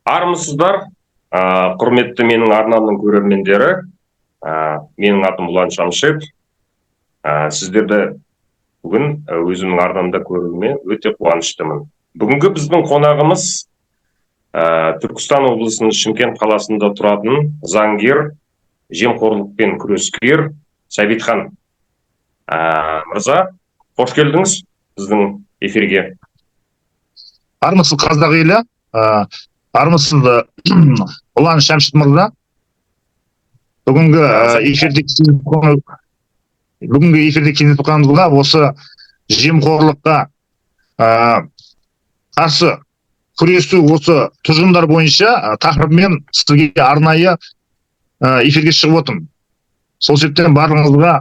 Армысыздар, құрметті менің арнамның көрермендері. Менің атым Ұлан Шамшев. Сіздерді бүгін өзімнің арнамда көруіме өте қуаныштымын. Бүгінгі біздің қонағымыз Түркістан облысының Шымкент қаласында тұратын заңгер, жемқорлықпен күрескер Сәбитхан мырза. Қош келдіңіз біздің эфирге. Армысыз қазақ елі, армысыз Ұлан Шамшев мырза. Бүгінгі эфирде кездесіп қалғанымызға осы жемқорлыққа қарсы күресу осы тұжырымдар бойынша тақырыбымен сізге арнайы эфирге шығып отырмын. Сол себептен барлығыңызға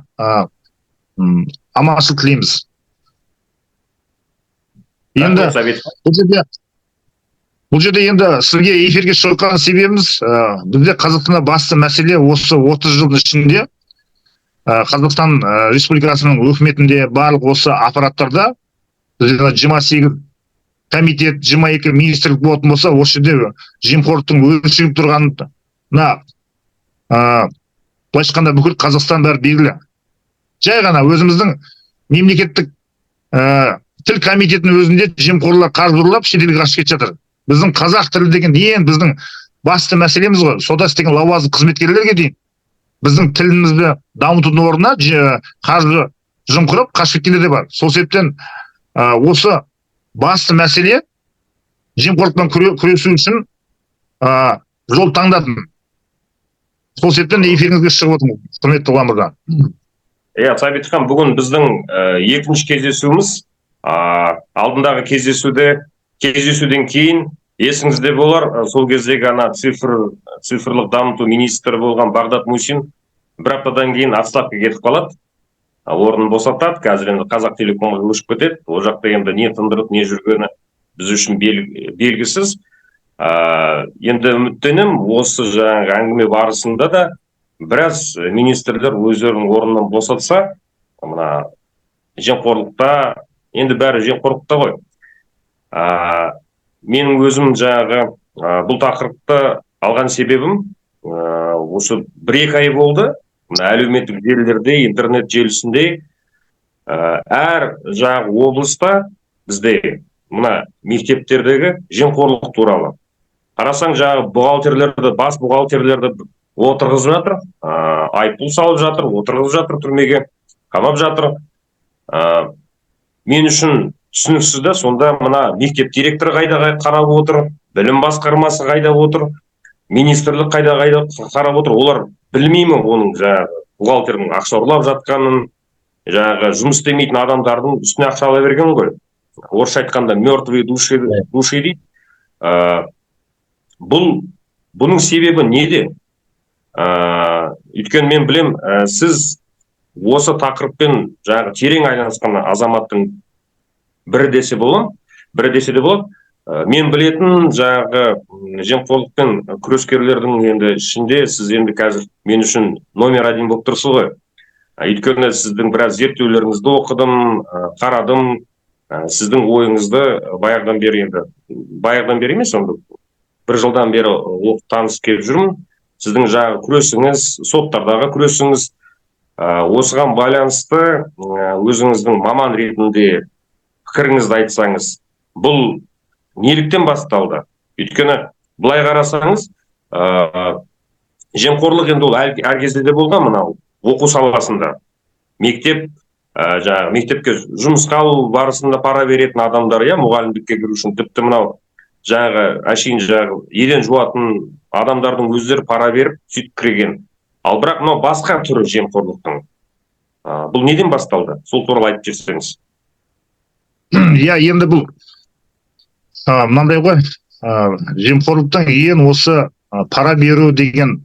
аманшылық тілейміз. Енді бұл жерде енді сізге эфирге шығқан себебіміз бізде Қазақстанда басты мәселе осы 30 жылдың ішінде Қазақстан Республикасының үкіметінде барлық осы аппараттарда 28 комитет, 22 министрлік болатын болса, осы жерде жемқорлықтың өршіп тұрғанына былайша айтқанда бүкіл Қазақстан бәрі белгілі. Жай ғана өзіміздің мемлекеттік тіл комитетінің өзінде жемқорлар қарыз ұрлап шетелге қашып кетіп жатыр. Біздің қазақ тілі деген ең біздің басты мәселеміз ғой. Сода істеген лауазым қызметкерлерге дейін біздің тілімізді дамытудың орнына қаржы жымқырып қашып кеткендер де бар. Сол себептен осы басты мәселе жемқорлықпен күресу үшін жол таңдадым. Сол себептен эфиріңізге шығып отырмын, құрметті Ұлан мырза. Сәбитхан, бүгін біздің екінші кездесуіміз. Алдындағы кездесуден кейін есіңізде болар, сол кездегі цифрлық дамыту министрі болған Бағдат Мусин бір аптадан кейін отставка кетіп қалады, орнын босатады. Қазір енді Қазақтелекомға көшіп кетеді. Ол жақта енді не тындырып, не жүргені біз үшін белгісіз. Енді үміттенем, осы жаңағы әңгіме барысында да біраз министрлер өздерінің орнынан босатса, мына жемқорлықта, енді бәрі жемқорлықта ғой. Менің өзім жаңағы бұл тақырыпты алған себебім осы 1-2 ай болды. Әлеуметтік желілерде, интернет желісінде әр жаңағы облыста бізде мына мектептердегі жемқорлық туралы. Қарасаң жаңағы бухгалтерлерді, бас бухгалтерлерді отырғызып жатыр, айыппұл салып жатыр, отырғызып жатыр түрмеге, қамап жатыр. Мен үшін түсініксіз да, сонда мына мектеп директоры қайда қарап отыр, білім басқармасы қайда отыр, министрлік қайда қарап отыр. Олар білмеймін оның жаңағы бухгалтердің ақша ұрлап жатқанын, жаңағы жұмыс істемейтін адамдардың үстіне ақша ала берген ғой. Орысша айтқанда мертвые души дейді. Бұның себебі неде? Өйткені мен білем, сіз осы тақырыппен жаңағы терең айналысқан азаматтың бірі десе де болады. Мен білетін жаңағы жемқорлықпен күрескерлердің енді ішінде сіз енді қазір мен үшін номер 1 болып тұрсыз ғой. Өйткені сіздің біраз зерттеулеріңізді оқыдым, қарадым. Сіздің ойыңызды баяғыдан бері емес, бір жылдан бері танысып келіп жүрмін. Сіздің жаңағы күресіңіз, соттардағы күресіңіз, осыған байланысты өзіңіздің маман ретінде пікіріңізді айтсаңыз, бұл неліктен басталды? Өйткені былай қарасаңыз, жемқорлық енді ол әр кезде де болған, мынау оқу саласында. Мектепке жұмысқа алу барысында пара беретін адамдар, мұғалімдікке кіру үшін тіпті мынау әшейін еден жуатын адамдардың өздері пара беріп сөйтіп кірген. Ал бірақ мынау басқа түрі жемқорлықтың. Бұл неден басталды? Сол туралы айтып жіберсеңіз. Енді бұл мынандай ғой, жемқорлықтың ең осы пара беру деген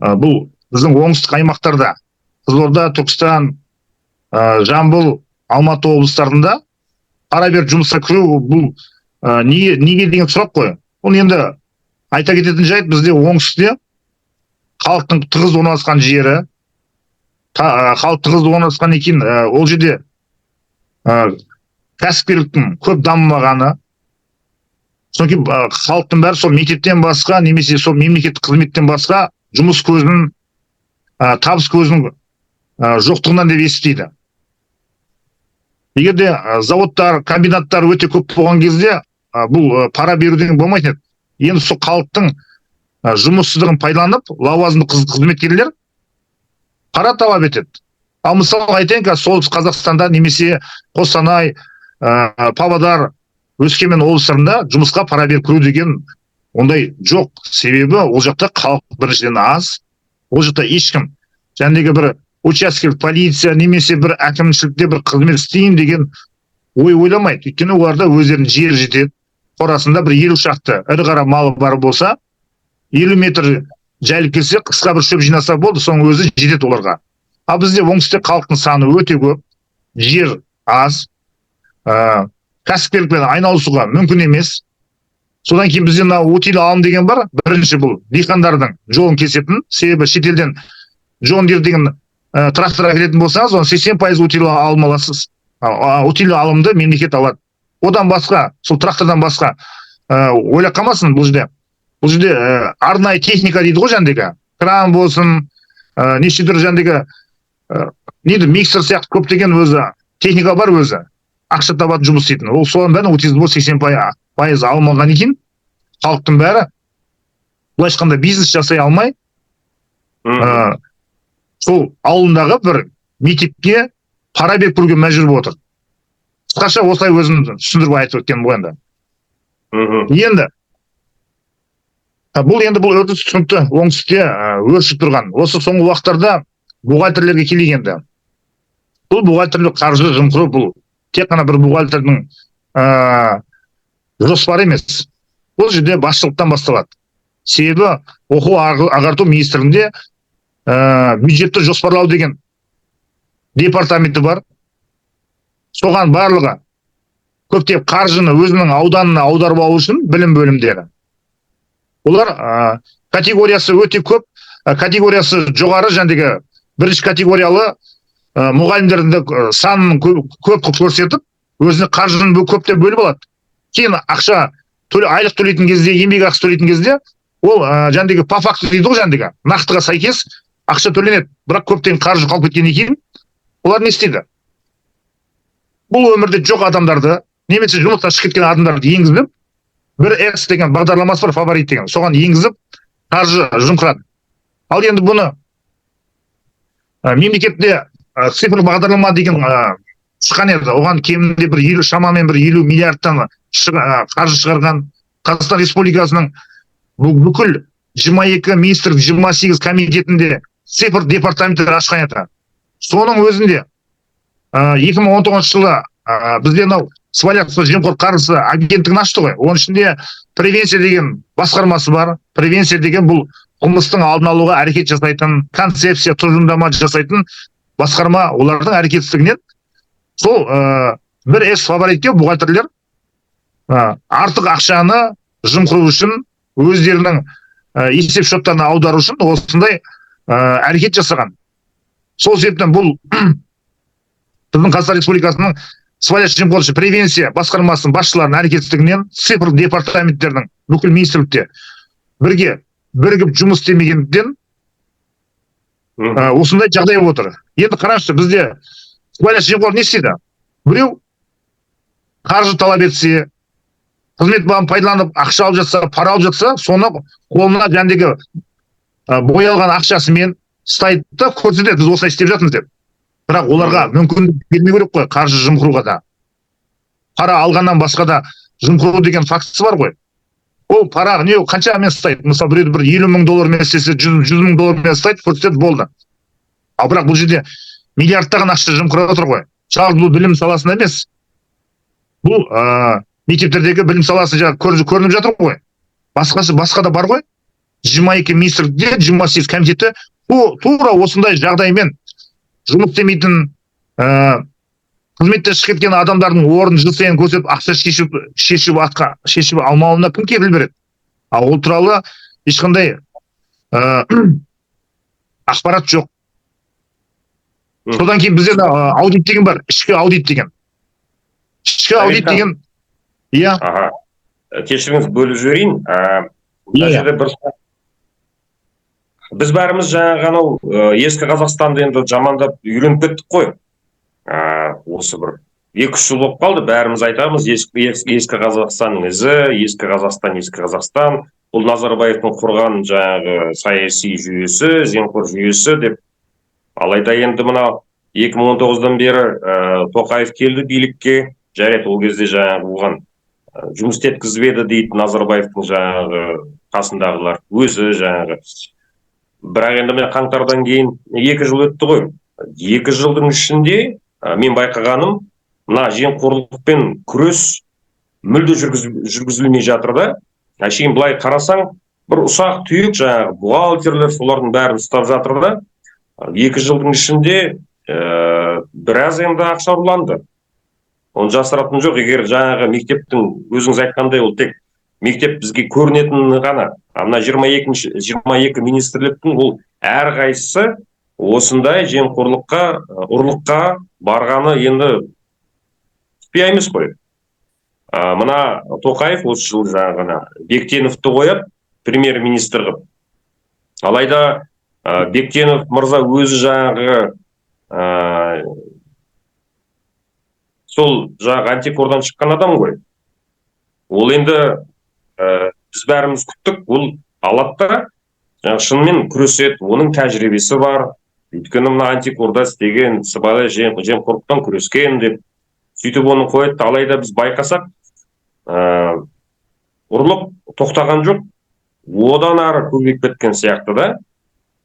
бұл біздің оңтүстік аймақтарда, Қызылорда, Түркістан, Жамбыл, Алматы облыстарында пара беріп жұмысқа кіру бұл неге деген сұрақ қой. Бұл енді айта кететін жайт, бізде оңтүстікте халықтың тығыз орналасқан жері, халық тығыз орналасқан екен, ол жерде кәсіпкерліктің көп дамымағаны, содан кейін халықтың бәрі сол мектептен басқа немесе сол мемлекеттік қызметтен басқа жұмыс көзінің табыс көзінің жоқтығынан деп есептейді. Егер де заводтар, комбинаттар өте көп болған кезде бұл пара беруден болмайтын еді. Енді сол халықтың жұмыссыздығын пайдаланып, лауазымды қызметкерлер пара талап етеді. Ал мысалы айтайын, солтүстік Қазақстанда немесе Қостанай, Павлодар, Өскемен облыстарында жұмысқа пара беріп кіру деген ондай жоқ. Себебі ол жақта халық біріншіден аз. Ол жақта ешкім жәндегі бір учаскелік полиция немесе бір әкімшілікте бір қызмет істейін деген ой ойламайды. Өйткені оларда өздерінің жері жетеді. Қорасында бір 50 шақты ірі қара малы бар болса, 50 метр жайылып келсе, қысқа бір шөп жинаса болды, соның өзі жетеді оларға. Ал бізде оңтүстікте халықтың саны өте көп, жер аз, кәсіпкерлікпен айналысуға мүмкін емес. Содан кейін бізде утиль алым деген бар. Бірінші бұл диқандардың жолын кесетін, себебі шетелден Джон Дир деген трактор әкелетін болсаңыз, оны 80% утиль алым аласыз. Утиль алымды мемлекет алады. Одан басқа, сол трактордан басқа ойлап қалмасын бұл жерде. Бұл жерде арнайы техника дейді ғой жәндегі. Кран болсын, неше түрлі жәндегі миксер сияқты көптеген өзі техника бар өзі. Ақша табатын жұмыс істейтін. Ол соның бәрін утиль 80% алым алған екен. Халықтың бәрі былайша айтқанда бизнес жасай алмай, сол ауылындағы бір мектепке пара беріп кіруге мәжбүр болып отыр. Қысқаша осылай өзім түсіндіріп айтып өткен бұл енді. Енді бұл үрдіс түсінікті оңтүстікте өршіп тұрған. Осы соңғы уақыттарда бухгалтерлерге келейік енді. Бұл бухгалтерлік қаржы жымқыру бұл тек қана бір бухгалтердің жоспары емес. Бұл жерде басшылықтан басталады. Себебі оқу ағарту министрлігінде бюджетті жоспарлау деген департаменті бар. Соған барлығы көптеп қаржыны өзінің ауданына аударып алу үшін білім бөлімдері. Олар категориясы өте көп, категориясы жоғары жәндегі бірінші категориялы мұғалімдердің санын көп көрсетіп, өзіне қаржыны көптеп бөліп алады. Кейін ақша айлық төлейтін кезде, еңбек ақысы төлейтін кезде, ол жәндегі по факту дейді ғой жәндегі, нақтыға сәйкес ақша төленеді. Бірақ көптен қаржы қалып кеткеннен кейін, олар не істейді? Бұл өмірде жоқ адамдарды, немесе жұмыстан шығып кеткен адамдарды енгізіп, бір X деген бағдарламасы бар, фаворит деген, соған енгізіп, қаржы жымқырады. Ал енді бұны мемлекетте цифрлық бағдарлама деген шыққан еді. Оған кемінде бір шамамен бір 50 миллиардтан қаржы шығарған. Қазақстан Республикасының бүкіл 22 министрлік 28 комитетінде цифр департаменттер ашқан еді. Соның өзінде 2019 жылы бізде сыбайлас жемқорлық қарсы агенттігін ашты ғой. Оның ішінде превенция деген басқармасы бар. Превенция деген бұл қылмыстың алдын алуға әрекет жасайтын, концепция, тұжырымдама жасайтын басқарма. Олардың әрекетсіздігінен сол бір фаворитке бухгалтерлер артық ақшаны жымқыру үшін, өздерінің есеп шоттарына аудару үшін осындай әрекет жасаған. Сол себептен бұл біздің Қазақстан Республикасының сыбайлас жемқорлық превенция басқармасының басшыларының әрекетсіздігінен цифрлық департаменттердің бүкіл министрлікте бірігіп жұмыс істемегендіктен осындай жағдай болып отыр. Енді қараңызшы, бізде сыбайлас жемқорлық не істейді? Біреу қаржы талап етсе, қызмет бабын пайдаланып ақша алып жатса, пара алып жатса, соны қолына жәндегі боялған ақшасымен ұстайды да көрсетеді, біз осылай істеп жатырмыз деп. Бірақ оларға мүмкіндік бермеу керек қой, қаржы жымқыруға да. Пара алғаннан басқа да жымқыру деген фактісі бар ғой. Ол пара қаншамен ұстайды? Мысалы, біреуді бір 50 мың доллармен істесе, 100 мың доллармен ұстайды, көрсетеді, болды. Ал бірақ бұл жерде миллиардтаған ақша жымқырып отыр ғой. Жалғыз бұл білім саласында емес. Бұл мектептердегі білім саласы көрініп жатыр ғой. Басқа да бар ғой. 22 министрлікте, 28 комитеті тура осындай жағдаймен жұмыс істемейтін, қызметтен шығып кеткен адамдардың орнын жыл сайын көрсетіп, ақша шешіп алмауына кім кепіл береді? Ал ол туралы ешқандай ақпарат жоқ. Содан кейін бізде аудит деген бар, ішкі аудит деген. Ішкі аудит деген, иә, кешіріңіз бөліп жіберейін. Мына жерде бір біз бәріміз жаңағы анау ескі Қазақстанды енді жамандап үйреніп кеттік қой. Осы бір 2-3 жыл болып қалды, бәріміз айтамыз, ескі Қазақстанның ізі, ескі Қазақстан. Бұл Назарбаевтың құрған жаңағы саяси жүйесі, жемқор жүйесі деп. Алайда енді мына 2019-дан бері Тоқаев келді билікке, жарайды ол кезде жаңағы оған жұмыс істеткізбеді дейді Назарбаевтың жаңағы қасындағылар, өзі жаңағы. Бірақ енді мен қаңтардан кейін 2 жыл өтті ғой. 2 жылдың ішінде мен байқағаным, мына жемқорлықпен күрес мүлде жүргізілмей жатыр да. Әшейін былай қарасаң, бір ұсақ түйек жаңағы бухгалтерлер солардың бәрін ұстап жатыр да. 2 жылдың ішінде біраз енді ақша ұрланды. Оны жасыратын жоқ. Егер жаңағы мектептің өзіңіз айтқандай ол тек мектеп бізге көрінетін ғана. Мына 22 министрліктің ол әрқайсысы осындай жемқорлыққа, ұрлыққа барғаны енді құпия емес қой. Мына Тоқаев осы жылы жаңағы Бектеновті қояды премьер-министр қылып. Алайда Бектенов мырза өзі жаңағы сол жаңағы антикордан шыққан адам ғой. Ол енді біз бәріміз күттік, ол алады да шынымен күреседі, оның тәжірибесі бар. Өйткені мына антикорда істеген, сыбайлас жемқорлықтан күрескен деп сөйтіп оны қояды. Алайда біз байқасақ, ұрлық тоқтаған жоқ, одан ары көбейіп кеткен сияқты да.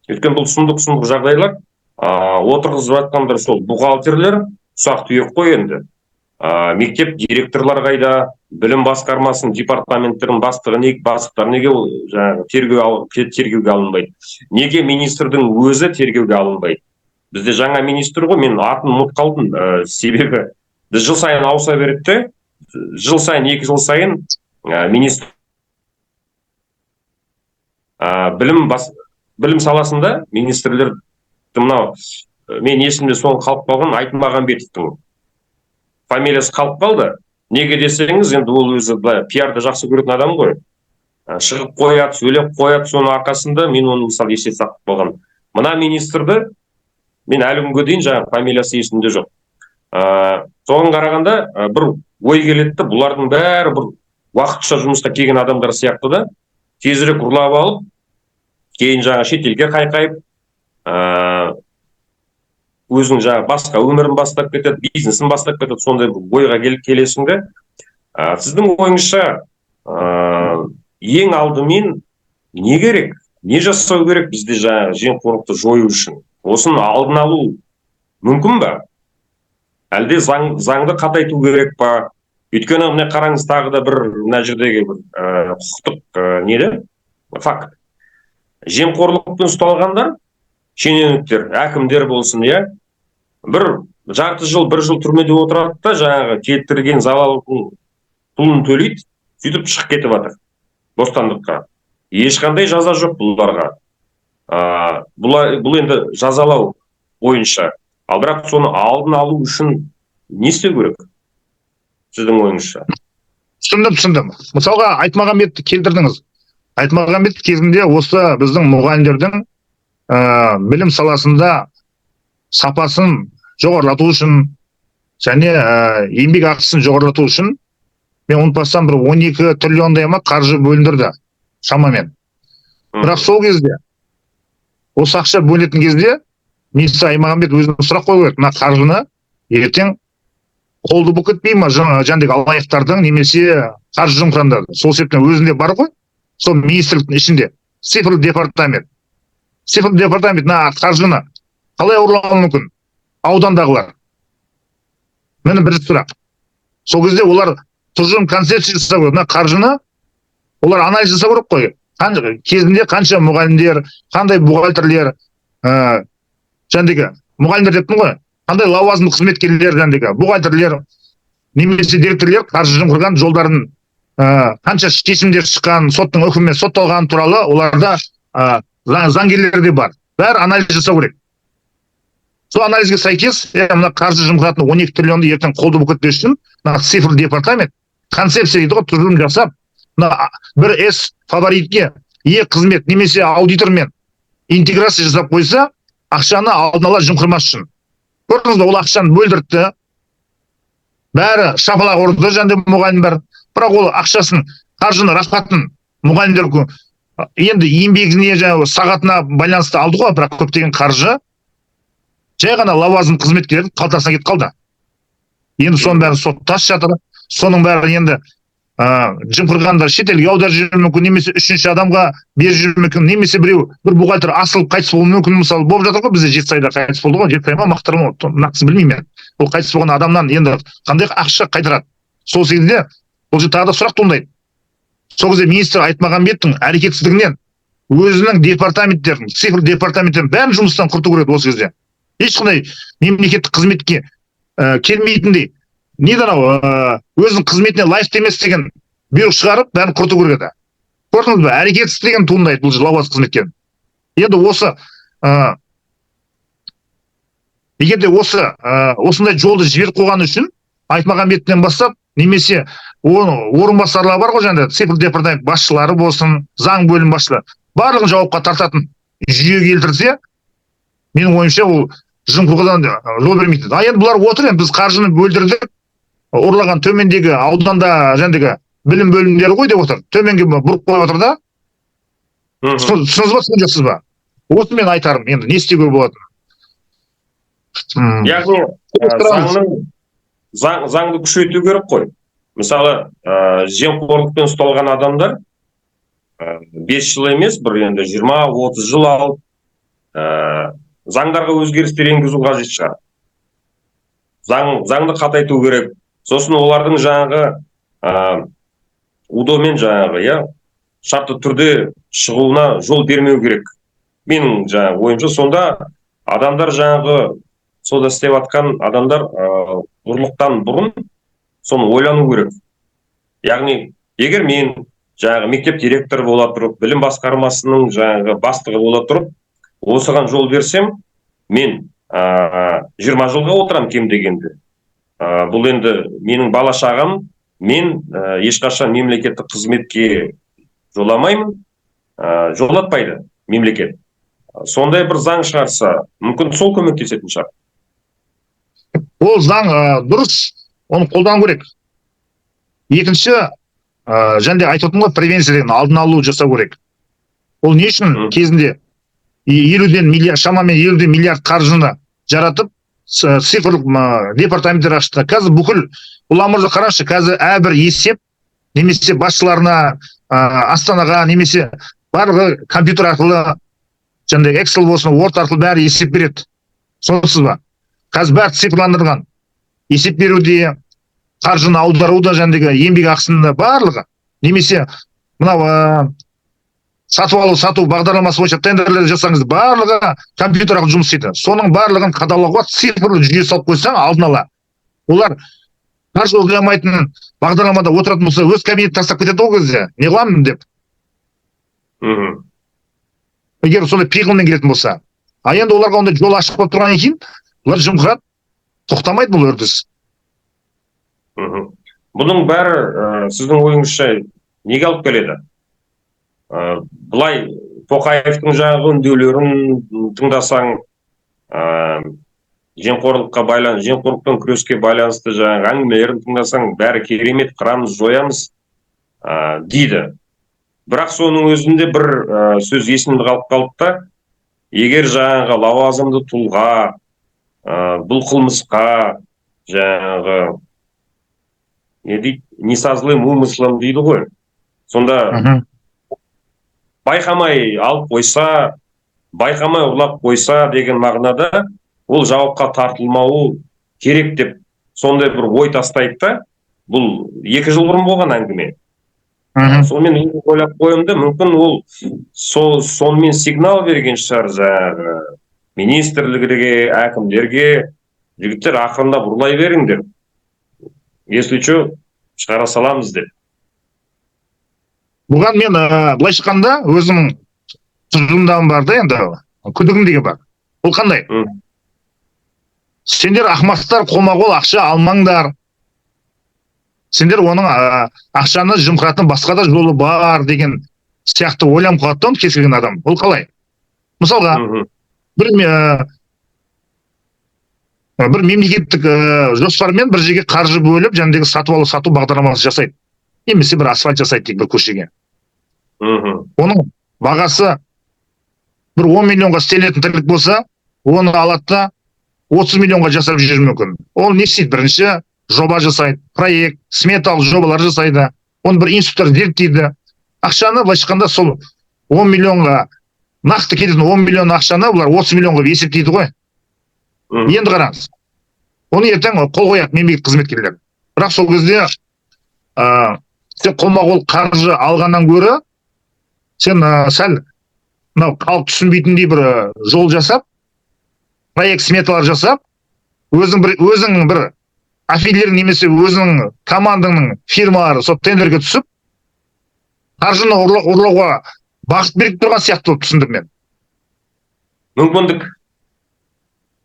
Өйткені бұл сұмдық жағдайлар, отырғызып жатқандар сол бухгалтерлер, ұсақ түйек қой енді. Мектеп директорлар қайда, білім басқармасының департаменттерінің бастықтары неге тергеуге алынбайды? Неге министрдің өзі тергеуге алынбайды? Бізде жаңа министр ғой, мен атын ұмытып қалдым, себебі біз жыл сайын ауыса береді, жыл сайын 2 жыл сайын министр білім саласында министрлер, мынау мен есімде соны қалып қалған Айтмағамбетовтың фамилиясы қалып қалды. Неге десеңіз, енді ол өзі пиарды жақсы көретін адам ғой. Шығып қояды, сөйлеп қояды, соның арқасында мен оны мысалы есте сақтап қалған. Мына министрді мен әлі күнге дейін жаңағы фамилиясы есімде жоқ. Соған қарағанда бір ой келеді, бұлардың бәрі бір уақытша жұмысқа келген адамдар сияқты да, тезірек ұрлап алып, кейін жаңағы шетелге қайқайып, өзінің жаңағы басқа өмірін бастап кетеді, бизнесін бастап кетеді, сондай ойға келесің де. Сіздің ойыңызша ең алдымен не керек? Не жасау керек бізде жаңағы жемқорлықты жою үшін? Осыны алдын алу мүмкін ба? Әлде заңды қатайту керек па? Өйткені міне қараңыз, тағы да бір мына жердегі бір құқықтық факт. Жемқорлықпен ұсталғандар, шенеуніктер, әкімдер болсын, иә, бір жарты жыл, 1 жыл түрмеде отырады да, жаңағы келтірген залалдың пұлын төлейді, сөйтіп шығып кетіп жатыр бостандыққа. Ешқандай жаза жоқ бұларға. Бұл енді жазалау бойынша. Ал бірақ соны алдын алу үшін не істеу керек? Сіздің ойыңызша? Түсіндім. Мысалға Айтмағамбетті келтірдіңіз. Айтмағамбет кезінде осы біздің мұғалімдердің білім саласында сапасын жоғарлату үшін және еңбек ақысын жоғарлату үшін мен ұмытпасам бір 12 триллиондай қаржы бөліндірді шамамен. Бірақ сол кезде осы ақша бөлінетін кезде министр Айтмағамбет өзіне сұрақ қою керек: мына қаржыны ертең қолды бұлт кетпей ма жаңағы алаяқтардың немесе қаржы жымқырғандардың? Сол себептен өзінде бар ғой, сол министрліктің ішінде цифрлы департамент. Цифрлы департамент қаржыны қалай ұрлауы мүмкін? Аудандағылар. Мені бірінші сұрақ. Сол кезде олар тұжырым концепция жасау керек. Қаржыны олар анализ жасау керек қой. Кезінде қанша мұғалімдер, қандай бухгалтерлер, мұғалімдер дептім ғой, қандай лауазымды қызметкерлер, бухгалтерлер, немесе директорлер қаржы жымқырған жолдарын, қанша шешімдер шыққан, соттың үкімімен сотталған туралы оларда заңгерлер де бар. Бәрі анализ жасау керек. Сол анализге сәйкес, мына қаржы жымқыратын 12 триллионды ертең қолды бұлт кетпес үшін цифрлы департамент концепция дейді ғой, тұжырым жасап, мына бір С фаворитке қызмет немесе аудитормен интеграция жасап қойса, ақшаны алдын ала жымқырмас үшін. Көрдіңіз бе, ол ақшаны бөлдіртті. Бәрі шапалақ ұрды жаңағы мұғалімдер. Бірақ ол ақшасын, қаржыны, рахатын мұғалімдер енді еңбегіне жаңағы сағатына байланысты алды ғой, бірақ көптеген қаржы жай ғана лауазым қызметкердің қалтасына кетіп қалды. Енді соның бәрі сотта жатыр. Соның бәрі енді жымқырғандар шетелге аударып жүруі мүмкін, немесе үшінші адамға беріп жүруі мүмкін, немесе біреу бір бухгалтер асылып қайтыс болуы мүмкін. Мысалы болып жатыр ғой, бізде Жетісайда қайтыс болды ғой, Жетісай ма Мақтарал ма, нақты білмеймін мен. Ол қайтыс болған адамнан енді қандай ақша қайтарады? Сол секілді бұл жерде тағы да сұрақ туындайды. Сол кезде министр Айтмағамбеттің әрекетсіздігінен өзінің департаменттерін, цифр департаменттерін бәрін жұмыстан құрту керек осы кезде. Ешқандай мемлекеттік қызметке келмейтіндей, неден өзінің қызметіне лайықты емес деген бұйрық шығарып, бәрін құрту керек еді. Көрдіңіз бе, әрекетсіз деген туындайды бұл лауазым қызметкер. Енді осы егер де осындай жолды жіберіп қойғаны үшін Айтмағамбеттен бастап, немесе орынбасарлар бар ғой, жаңағы цифр департамент басшылары болсын, заң бөлім басшылары, барлығын жауапқа тартатын жүйе келтірсе, менің ойымша ол жымқырғыдан жол бермейді. Енді бұлар отыр, біз қаржыны бөлдірдік, ұрлаған төмендегі ауданда жаңағы білім бөлімдері ғой деп отыр. Төменге бұрып қойып отыр да. Түсініңіз ба, түсінген жоқсыз ба? Осы мен айтарым, енді не істеуге болады? Яғни заңды күшейту керек қой. Мысалы, жемқорлықпен ұсталған адамдар 5 жыл емес, бір енді 20-30 жыл алып, заңдарға өзгерістер енгізу қажет шығар. Заңды қатайту керек. Сосын олардың жаңағы УДО-мен жаңағы, шартты түрде шығуына жол бермеу керек. Менің жаңағы ойымша, сонда адамдар жаңағы сода істеп атқан адамдар ұрлықтан бұрын соны ойлану керек. Яғни, егер мен жаңағы мектеп директоры бола тұрып, білім басқармасының жаңағы бастығы бола тұрып, осыған жол берсем, мен 20 жылға отырам кем дегенде. Бұл енді менің бала шағам, мен ешқашан мемлекеттік қызметке жоламаймын, жолатпайды мемлекет. Сондай бір заң шығарса, мүмкін сол көмектесетін шығар. Ол заң дұрыс, оны қолдану керек. Екінші, және айтып отырмын ғой, превенция деген алдын алу жасау керек. Ол не үшін кезінде 50-ден миллиард, шамамен 50 миллиард қаржыны жаратып, цифр департаменттер ашты. Қазір бүкіл ұламырды қарашы, қазір әрбір есеп, немесе басшыларына, Астанаға, немесе барлығы компьютер арқылы, және Excel болсын, Word арқылы бәрі есеп береді. Сонсыз ба? Қазір бәрі цифрландырған. Есеп беруде, қаржыны аударуда, жәндегі еңбек ақысында барлығы. Немесе мынау сату бағдарламасы бойынша тендерлер жасаңыз, барлығы компьютер арқылы жұмыс істейді. Соның барлығын қадағалауға цифрлы жүйе салып қойсаң, алдын ала. Олар қаржы ойламайтын бағдарламада отыратын болса, өз кабинет тастап кетеді ол кезде. Не қыламын деп. Егер сондай пиғылмен келетін болса. Енді оларға ондай жол ашық болып тұрғаннан кейін, олар жымқырады, тоқтамайды бұл үрдіс. Бұның бәрі сіздің ойыңызша неге алып келеді? Бұлай Тоқаевтың жаңағы үндеулерін тыңдасаң, жемқорлықпен күреске байланысты жаңағы әңгімелерін тыңдасаң, бәрі керемет, қырамыз, жоямыз дейді. Бірақ соның өзінде бір сөз есімде қалып қалды да, егер жаңағы лауазымды тұлға бұл қылмысқа жаңағы не дейді, несозлым умыслом дейді ғой. Сонда байқамай алып қойса, байқамай ұрлап қойса деген мағынада ол жауапқа тартылмауы керек деп сондай бір ой тастайды да. Бұл 2 жыл бұрын болған әңгіме. Сонымен ойлап қойымды, мүмкін ол сонымен сигнал берген шығар жаңағы министрлігіге, әкімдерге, жігіттер ақырындап ұрлай беріңдер. Если что, шығара саламыз деп. Бұған мен былай шыққанда өзімнің тұжырымдамым бар да, енді күдігім деген бар. Ол қандай? Сендер ақымақтар, қолма-қол ақша алмаңдар. сендер оның ақшаны жымқыратын басқа да жолы бар деген сияқты ойланып қалады да кез келген адам. Ол қалай? Мысалға, бір мемлекеттік жоспармен бір жерге қаржы бөліп, жаңағыдай сатып алу сату бағдарламасы жасайды. Немесе бір асфальт жасайды дейік бір көшеге. Оның бағасы бір 10 миллионға істелетін тірлік болса, оны алады да 30 миллионға жасап жүру мүмкін. Ол не істейді? Бірінші жоба жасайды, проект, сметалық жобалар жасайды. Оны бір институттар зерттейді. Ақшаны былайша айтқанда сол 10 миллионға нақты кететін 10 миллион ақшаны бұлар 30 миллионға есептейді ғой. Енді қараңыз. Оны ертең қол қояды мемлекеттік қызметкерлер. Бірақ сол кезде сен қолма-қол қаржы алғаннан гөрі сен сәл мынау халық түсінбейтіндей бір жол жасап, проект сметалар жасап, өзің бір аффилиир немесе өзің командаңның фирмалары сол тендерге түсіп, қаржыны ұрлауға бағыт беріп тұрған сияқты болып түсіндім мен. Мүмкіндік.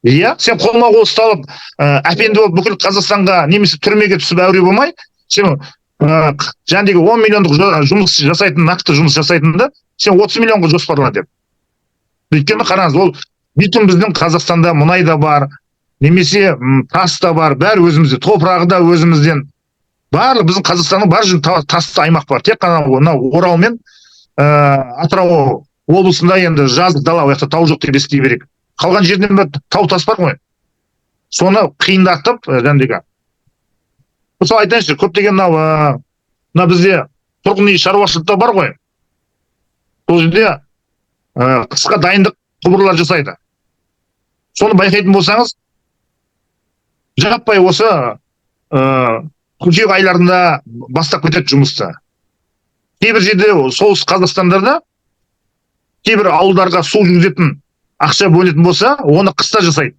Иә, сен қолма-қол ұсталып, әпенді болып бүкіл Қазақстанға немесе түрмеге түсіп әуре болмай, сен жаңағы 10 миллиондық жұмыс жасайтын, нақты жұмыс жасайтынды сен 30 миллионға жоспарла деп. Өйткені қараңыз, ол битум біздің Қазақстанда мұнай да бар, немесе тас та бар, бәрі өзімізде, топырағы да өзімізден. Барлық біздің Қазақстанның бар жүн тасты аймақ бар. Тек қана Орал мен Атырау облысында енді жазық дала, ол жақта тау жоқ деп ести берек. Қалған жерден бір тау тас бар ғой. Соны қиындатып, жаңағы. Мысалы айтайыншы, көптеген мына бізде тұрғын үй шаруашылықта бар ғой. Сол жерде қысқа дайындық құбырлар жасайды. Соны байқайтын болсаңыз, жаппай осы қыркүйек айларында бастап кетеді жұмысты. Кейбір жерде солтүстік Қазақстандарда кейбір ауылдарға су жүргізетін ақша бөлетін болса, оны қыста жасайды.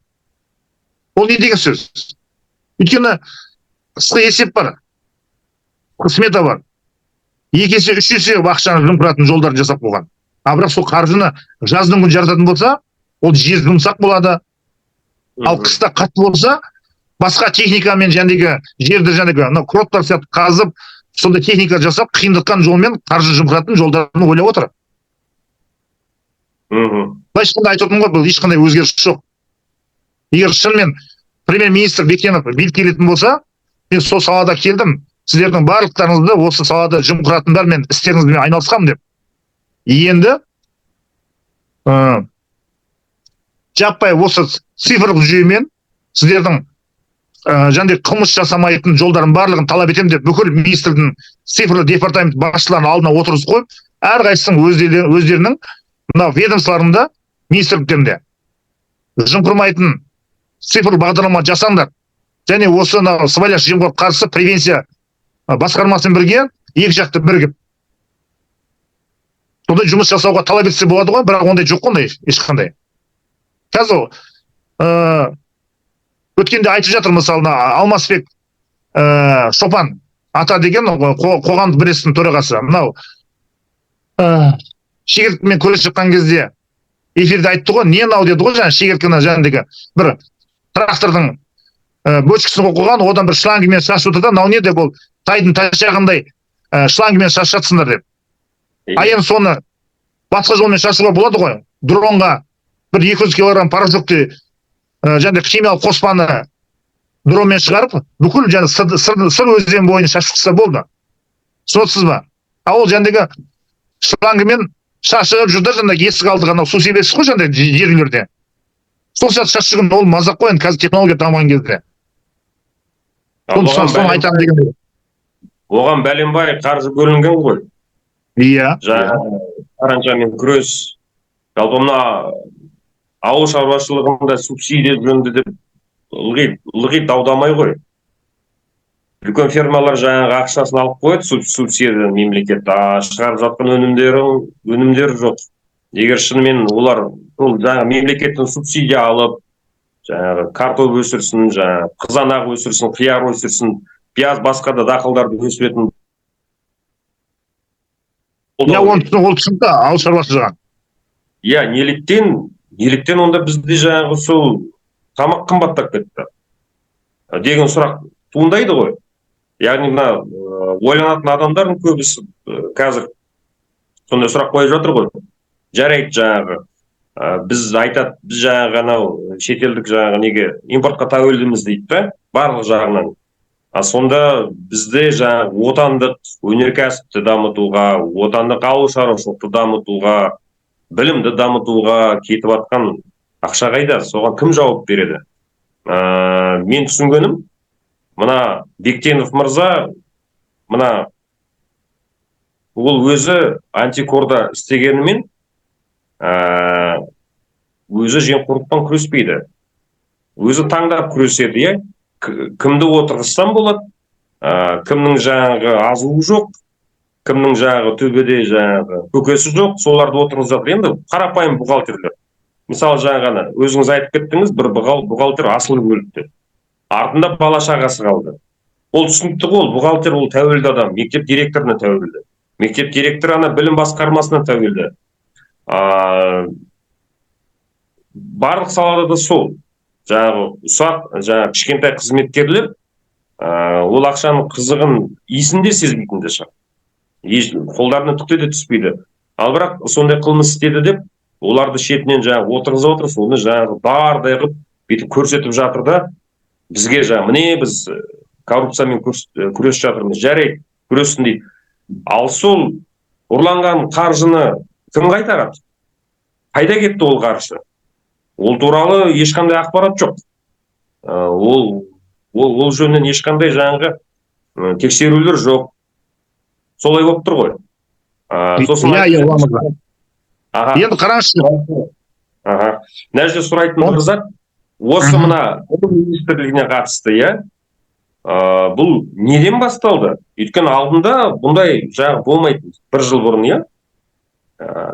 Ол не деген сөз? Өйткені қысқы есеп бар, смета бар. 2 есе, 3 есе ақшаны жымқыратын жолдар жасап қойған. Бірақ сол қаржыны жаздың күн жарататын болса, ол жер жұмсақ болады. Ал қыста қатты болса, басқа техникамен жерді кроттар сияқты қазып, сонда техника жасап, қиындатқан жолмен қаржы жымқыратын жолдарын ойлап отыр. Былайша айтып отырмын ғой, бұл ешқандай өзгеріс жоқ. Егер шынымен премьер-министр Бекенов билік келетін болса, мен сол салада келдім, сіздердің барлықтарыңызды осы салада жымқыратындармен істеріңізбен айналысқанмын деп. Енді жаппай осы цифрлық жүйемен сіздердің жаңағыдай қылмыс жасамайтын жолдардың барлығын талап етемін деп бүкіл министрдің цифрлы департамент басшыларының алдына отырғызып қойып, әрқайсысының өздерінің мына ведомстволарында, министрліктерінде жымқырмайтын цифрлы бағдарлама жасаңдар. Және осы сыбайлас жемқорлыққа қарсы превенция басқармасымен бірге екі жақты бірігіп сондай жұмыс жасауға талап етсе болады ғой, бірақ ондай жоқ қой, ешқандай. Қазір өткенде айтып жатыр, мысалы, Алмасбек Шопан ата деген қоғамдық бірлестіктің төрағасы. Мынау шегірткемен күресіп шыққан кезде эфирде айтты ғой, не мынау деді ғой, жаңағы шегірткені жаңағыдай бір трактордың бөшкісін қойған, одан бір шлангымен шашып отыр да, мынау не деп, ол тайдың тайшағындай шлангымен шашып жатсыңдар деп. Енді соны басқа жолмен шашуға болады ғой. Дронға бір 200 килограмм порошокты жаңағы химиялық қоспаны дронмен шығарып, бүкіл сыр өзен бойын шашып шықса болды. Түсінесіз ба? Ол жаңағы шлангымен шашып жүрді, жаңағы есік алды ғана су себесіз ғой, жаңағы жер үйлерде. Сол сияқты шашып жүрген, ол мазақ қой, қазір технология дамыған кезде. Соны айтамын деген. Оған бәленбай қаржы бөлінген ғой. Иә. Аранжамен күрес. Жалпы мына ауыл шаруашылығында субсидия жөнінде деп ылғи даудамай ғой. Үлкен фермалар жаңағы ақшасын алып қойды, субсидиядан мемлекет, шығарып жатқан өнімдері жоқ. Егер шынымен олар жаңағы мемлекеттен субсидия алып, жаңағы картоп өсірсін, жаңағы қызанақ өсірсін, қияр өсірсін, пияз, басқа да дақылдарды өсіретін. Ол түсінді, ауыл шаруашылығы. Иә, неліктен онда бізде жаңағы сол тамақ қымбаттап кетті деген сұрақ туындайды ғой. яғни мына ойланатын адамдардың көбісі қазір сондай сұрақ қойып жатыр ғой. Жарайды жаңағы біз айтады, біз жаңағы анау шетелдік жаңағы неге импортқа тәуелдіміз дейді да, барлық жағынан. Сонда бізде жаңағы отандық өнеркәсіпті дамытуға, отандық ауыл шаруашылықты дамытуға, білімді дамытуға кетіп жатқан ақша қайда? Соған кім жауап береді? Мен түсінгенім, мына Бектенов мырза, мына ол өзі антикорда істегенімен өзі жемқорлықпен күреспейді. Өзі таңдап күреседі, иә? Кімді отырғызсам болады, кімнің жаңағы азуы жоқ, кімнің жаңағы төбеде жаңағы көкесі жоқ, соларды отырғызып жатыр. Енді қарапайым бухгалтерлер. Мысалы жаңағы өзіңіз айтып кеттіңіз, бір бухгалтер асылып өліпті. Артында бала шағасы қалды. Ол түсінікті ғой, ол бухгалтер, ол тәуелді адам, мектеп директорына тәуелді. Мектеп директоры білім басқармасына тәуелді. Барлық салада да сол. Жаңағы ұсақ, жаңағы кішкентай қызметкерлер ол ақшаның қызығын иісінде сезбейтін шығар. Қолдарына түкте де түспейді. Ал бірақ сондай қылмыс істеді деп, оларды шетінен жаңағы отырғызып отыр, соны жаңағы бардай қылып бүйтіп көрсетіп жатыр да, бізге жаңағы міне біз коррупциямен күресіп жатырмыз. Жарайды, күрессін дейді. Ал сол ұрланған қаржыны кім қайтарады? Қайда кетті ол қаржы? Ол туралы ешқандай ақпарат жоқ. Ол жөнінен ешқандай жаңағы тексерулер жоқ. Солай болып тұр ғой. Сосын енді қараңызшы. Мына жерде сұрайтын бір зат, осы мына министрлігіне қатысты, иә? Бұл неден басталды? Өйткені алдында бұндай жаңағы болмайтын, бір жыл бұрын, иә?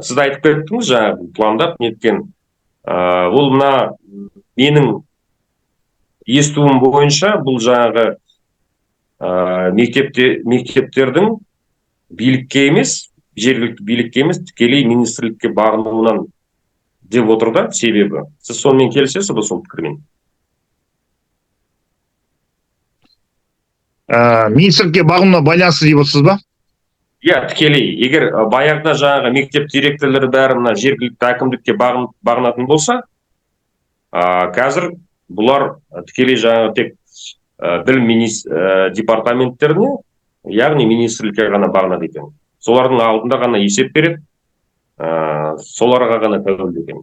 Сіз айтып кеттіңіз, жаңағы пландап неткен. Ол мына менің естуім бойынша бұл жаңағы мектептердің билікке емес, жергілікті билікке емес, тікелей министрлікке бағынуынан деп отыр да, себебі. Сіз сонымен келісесіз бе сол пікірмен? Министрлікке бағынуына байланысты деп отырсыз ба? Иә, тікелей. Егер баяғыда жаңағы мектеп директорлары бәрі мына жергілікті әкімдікке бағынатын болса, қазір бұлар тікелей жаңағы тек білім департаменттеріне, яғни министрлікке ғана бағынады екен. Солардың алдында ғана есеп береді, соларға ғана тәуелді екен.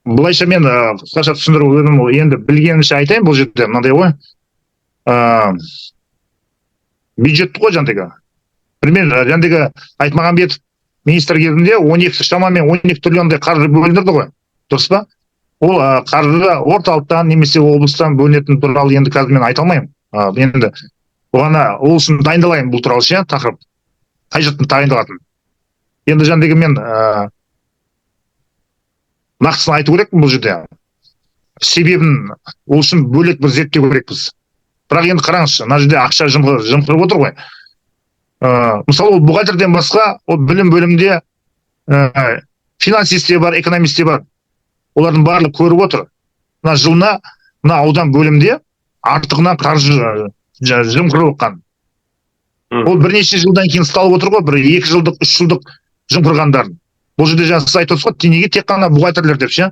Бұлайша мен қысқаша түсіндіріп өтінем, енді білгенімше айтайын, бұл жерде мынандай ғой. Бюджетті ғой жаңағы. Пример, жаңағы Айтмағамбетов министр кезінде 12 шамамен 12 триллиондай қаржы бөліндірді ғой. Дұрыс па? Ол қаржы орталықтан немесе облыстан бөлінетін туралы енді қазір мен айта алмаймын. Енді ол үшін дайындалайын бұл туралы ше, тақырып. Қай жақтан дайындалатын. Енді жаңағы мен нақтысын айту керекпін бұл жерде. Себебін ол үшін бөлек бір зерттеу керекпіз. Бірақ енді қараңызшы, мына жерде ақша жымқырып отыр ғой. Мысалы, ол бухгалтерден басқа, ол білім бөлімде финансистер бар, экономистер бар. Олардың барлығы көріп отыр. Мына жылына, мына аудан бөлімде артығынан қаржы жымқырып отқан. Ол бірнеше жылдан кейін ұсталып отыр ғой, бір 2 жылдық, 3 жылдық жымқырғандарын. Бұл жерде сіз айтып отырсыз ғой, неге тек қана бухгалтерлер деп ше?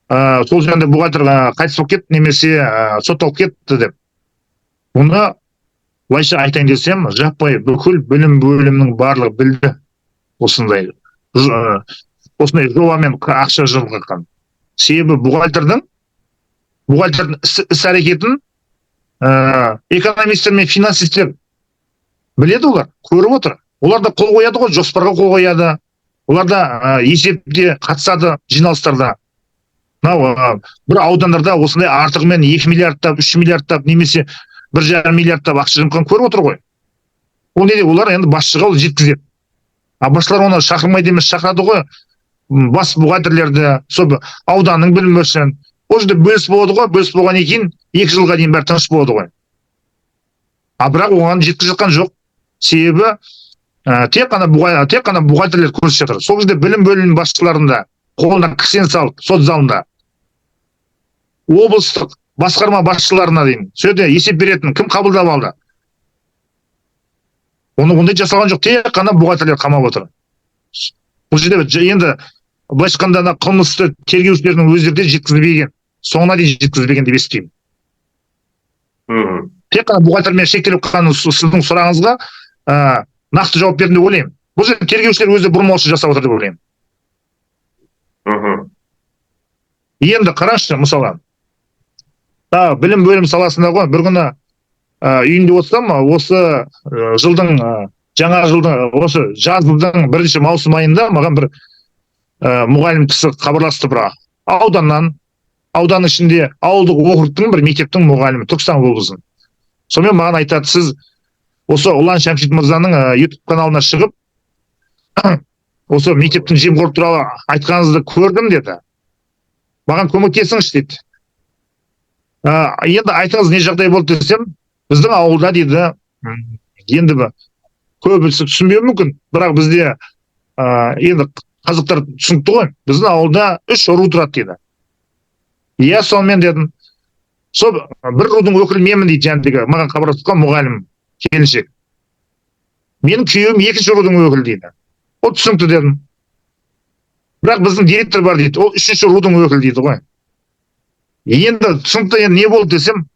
Сол жерде бухгалтер қайтыс болып кетті, немесе сотталып кетті деп. Бұны былайша айтайын десем, жаппай бүкіл білім бөлімінің барлығы білді осындай жобамен ақша жымқырған. Себебі бухгалтердің іс-әрекетін экономистер мен финансистер біледі, олар көріп отыр. Олар да қол қояды ғой, жоспарға қол қояды. Олар да есепте қатысады жиналыстарда. Бір аудандарда осындай артығымен 2 миллиардтап, 3 миллиардтап, немесе 1,5 миллиардтап ақша жымқырған көріп отыр ғой. Ол неде? Олар енді басшыға жеткізеді. Басшылар оны шақырмайды емес, шақырады ғой. Бас бухгалтерлерді, сол ауданның білім бөлімшесін. Ол жерде бөліс болады ғой, бөліс болғаннан кейін 2 жылға дейін бәрі тыныш болады ғой. Бірақ оған жеткізіп жатқан жоқ. Себебі тек қана бухгалтерлер көрсетіп жатыр. Сол кезде білім бөлімінің басшыларында қолына кісен салып, сот залында облыстық басқарма басшыларына дейін сол жерде есеп беретін кім қабылдап алды? Ондай жасалған жоқ, тек қана бухгалтерлер қамап отыр. Бұл жерде енді былайша айтқанда қылмысты тергеушілердің өздері де жеткізбеген, соңына дейін жеткізбеген деп естимін. Тек қана бухгалтермен шектеліп қалған сіздің сұрағыңызға нақты жауап бердім деп ойлаймын. Бұл жерде тергеушілер өзі бұрмалаушы жасап отыр деп ойлаймын. Енді қарашы, мысалы, білім бөлім саласындағы бір күні үйінде отырсам, осы жылдың жаңа жылдың осы жаздың 1 маусым айында маған бір мұғалім кісі хабарласты, бір аудан ішінде ауылдық округтың бір мектептің мұғалімі, Түркістан облысының. Сонымен маған айтады, сіз осы Ұлан Шәмшит мырзаның YouTube каналына шығып, осы мектептің жемқорлық туралы айтқаныңызды көрдім деді. Маған көмектесіңізші дейді. Енді айтыңыз, не жағдай болды десем, біздің ауылда дейді, енді көбісі түсінбеуі мүмкін, бірақ бізде енді қазақтар түсінікті ғой, біздің ауылда 3 ру тұрады дейді. Иә, сонымен дедім. Сол бір рудың өкілі менмін дейді, жәндегі маған хабарласқан мұғалім келіншек. Менің күйеуім 2-ші рудың өкілі дейді. Ол түсінікті дедім. Бірақ біздің директор бар дейді, ол 3-ші рудың өкілі дейді ғой. Енді түсінікті, енді не болды десем,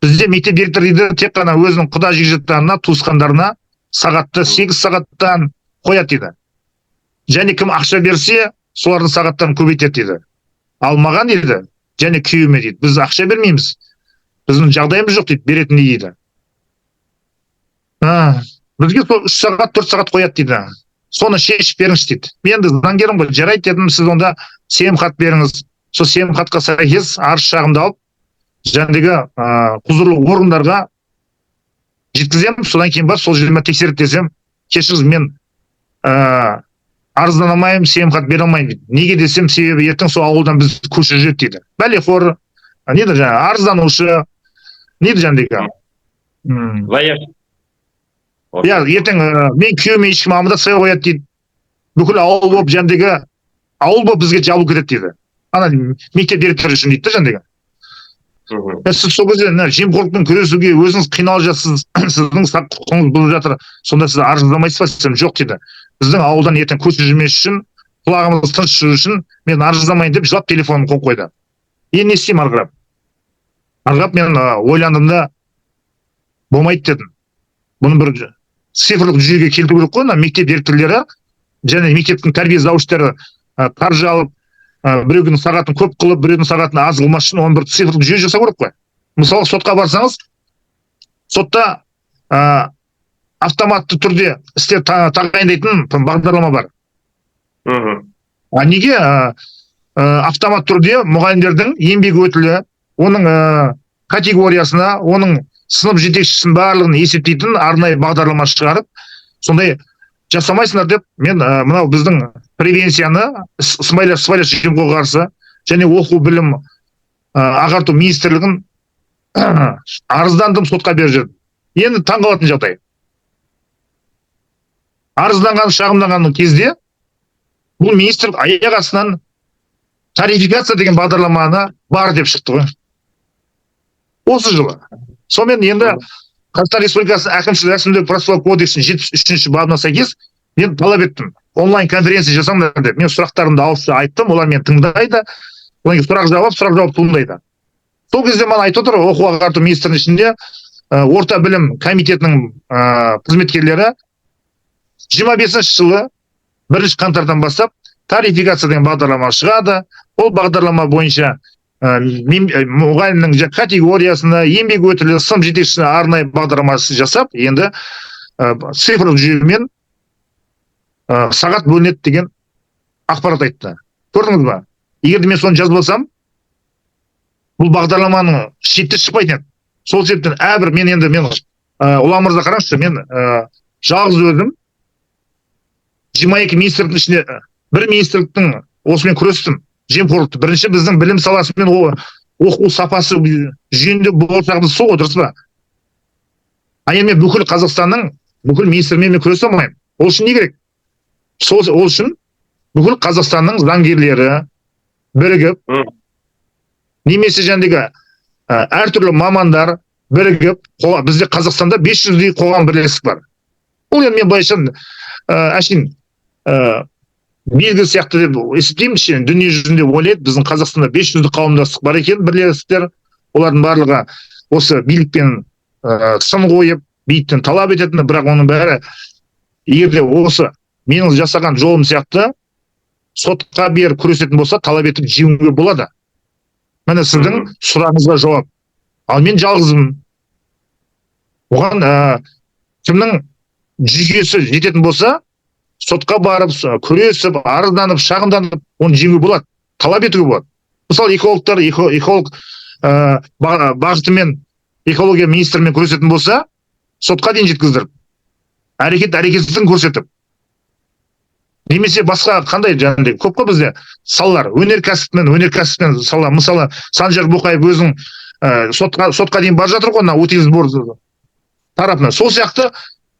бізде мектеп директоры дейді, тек қана өзінің құда жекжаттарына, туысқандарына сағатты 8 сағаттан қояды дейді. Және кім ақша берсе, солардың сағаттарын көбейтеді дейді. Ал маған дейді, және күйеуіме дейді, біз ақша бермейміз. Біздің жағдайымыз жоқ дейді, беретін дейді. Бізге 3 сағат, 4 сағат қояды дейді. Соны шешіп беріңіз дейді. Мен де заңгерім ғой, жарайды дедім, сіз онда сенімхат беріңіз. Сол сенімхатқа сәйкес арыз шағымды алып, жәндегі құзырлы органдарға жеткіземін. Содан кейін бар, сол жеріме тексеріп десем, кешіріңіз, мен арыздан алмаймын, сенімхат бере алмаймын дейді. Неге десем, себебі ертең сол ауылдан біз көшіп жүреді дейді. Бәлеқор, неді жаңа, арызданушы, неді жәндегі. Я, ертең мен күйеуіме ешкім амандаспай қояды дейді. Бүкіл ауыл болып жәндегі, ауыл болып бізге жабылып кетеді дейді. Ана мектеп директоры үшін дейді жәндегі. Сіз сол кезде жемқорлықпен күресуге өзіңіз қиналып жатсыз, сіздің құқығыңыз бұзылып жатыр, сонда сіз арызданбайсыз ба десем, жоқ дейді. Біздің ауылдан ертең көшіп жүрмес үшін, құлағымыз тыныш жүру үшін мен арызданбайын деп жылап телефонын қойып қойды. Енді не істеймін арғырап? Арғырап мен ойландым да, болмайды дедім. Бұны бір цифрлық жүйеге келтіру керек қой, мектеп директорлары және мектептің тәрбие завуштары қаржы алып, біреудің сағатын көп қылып, біреудің сағатын аз қылмас үшін оны бір цифрлық жүйе жасау керек қой. Мысалы, сотқа барсаңыз, сотта автоматты түрде істер тағайындайтын бағдарлама бар. Неге автомат түрде мұғалімдердің еңбек өтілі, оның категориясына, оның сынып жетекшісін барлығын есептейтін арнайы бағдарлама шығарып, сондай жасамайсыңдар деп, мен мынау біздің превенцияны, сыбайлас жемқорлыққа қарсы және оқу білім ағарту министрлігін арыздандым, сотқа беріп жүрдім. Енді таңғалатын жағдай. Арызданған, шағымданған кезде бұл министрлік аяқ астынан тарификация деген бағдарламаны бар деп шықты ғой. Осы жылы. Сонымен енді Қазақстан Республикасы әкімшілік рәсімдеу процессуалдық кодексінің 73-ші бабына сәйкес мен талап еттім. Онлайн конференция жасаңдар деп. Мен сұрақтарымды алып айттым, олар мені тыңдайды. Одан кейін сұрақ-жауап туындайды. Сол кезде маған айтып отыр, оқу ағарту министрінің ішінде орта білім комитетінің қызметкерлері 25-ші жылы 1 қаңтардан бастап тарификация деген бағдарлама шығады. Ол бағдарлама бойынша мұғалімнің категориясына, еңбек өтілі, сынып жетекшісіне арнайы бағдарламасы жасап, енді цифрлық жүйемен сағат бөлінеді деген ақпарат айтты. Көрдіңіз ба? Егер мен соны жазып алсам, бұл бағдарламаның шеті шықпайтын еді. Сол себептен әрбір мен Ұлан мырза қараңызшы, мен жалғыз өзім 22 министрліктің ішінде бір министрліктің осымен күрестім. Жемқорлықты. Бірінші біздің білім саласымен оқу сапасы жүйінде болашағымыз сол ғой, дұрыс па? Мен бүкіл Қазақстанның бүкіл министрлігімен күресе алмаймын. Ол үшін не керек? Ол үшін бүкіл Қазақстанның заңгерлері бірігіп, немесе әртүрлі мамандар бірігіп, бізде Қазақстанда 500-дей қоғам бірлестік бар. Бұл енді мен былайша әшейін белгі сияқты деп есептеймін. Дүние жүзінде ойлайды, біздің Қазақстанда 500 қауымдастық бар екен, бірлестіктер. Олардың барлығы осы билікпен сын қойып, биліктен талап ететін, бірақ оның бәрі егер де осы менің жасаған жолым сияқты сотқа беріп күресетін болса, талап етіп жеңуге болады. Міне сіздің сұрағыңызға жауап. Ал мен жалғызбын. Оған кімнің жүйкесі жететін болса, сотқа барып, күресіп, арызданып, шағымданып, оны жеңуге болады, талап етуге болады. Мысалы, экологтар, эколог бағытымен экология министрімен күресетін болса, сотқа дейін жеткіздіріп, әрекетсіздігін көрсетіп. Немесе басқа қандай көп қой бізде салалар, өнеркәсіптен салалар. Мысалы, Санжар Боқаев өзінің сотқа дейін бар жатыр ғой, Утилсбор тарапынан. Сол сияқты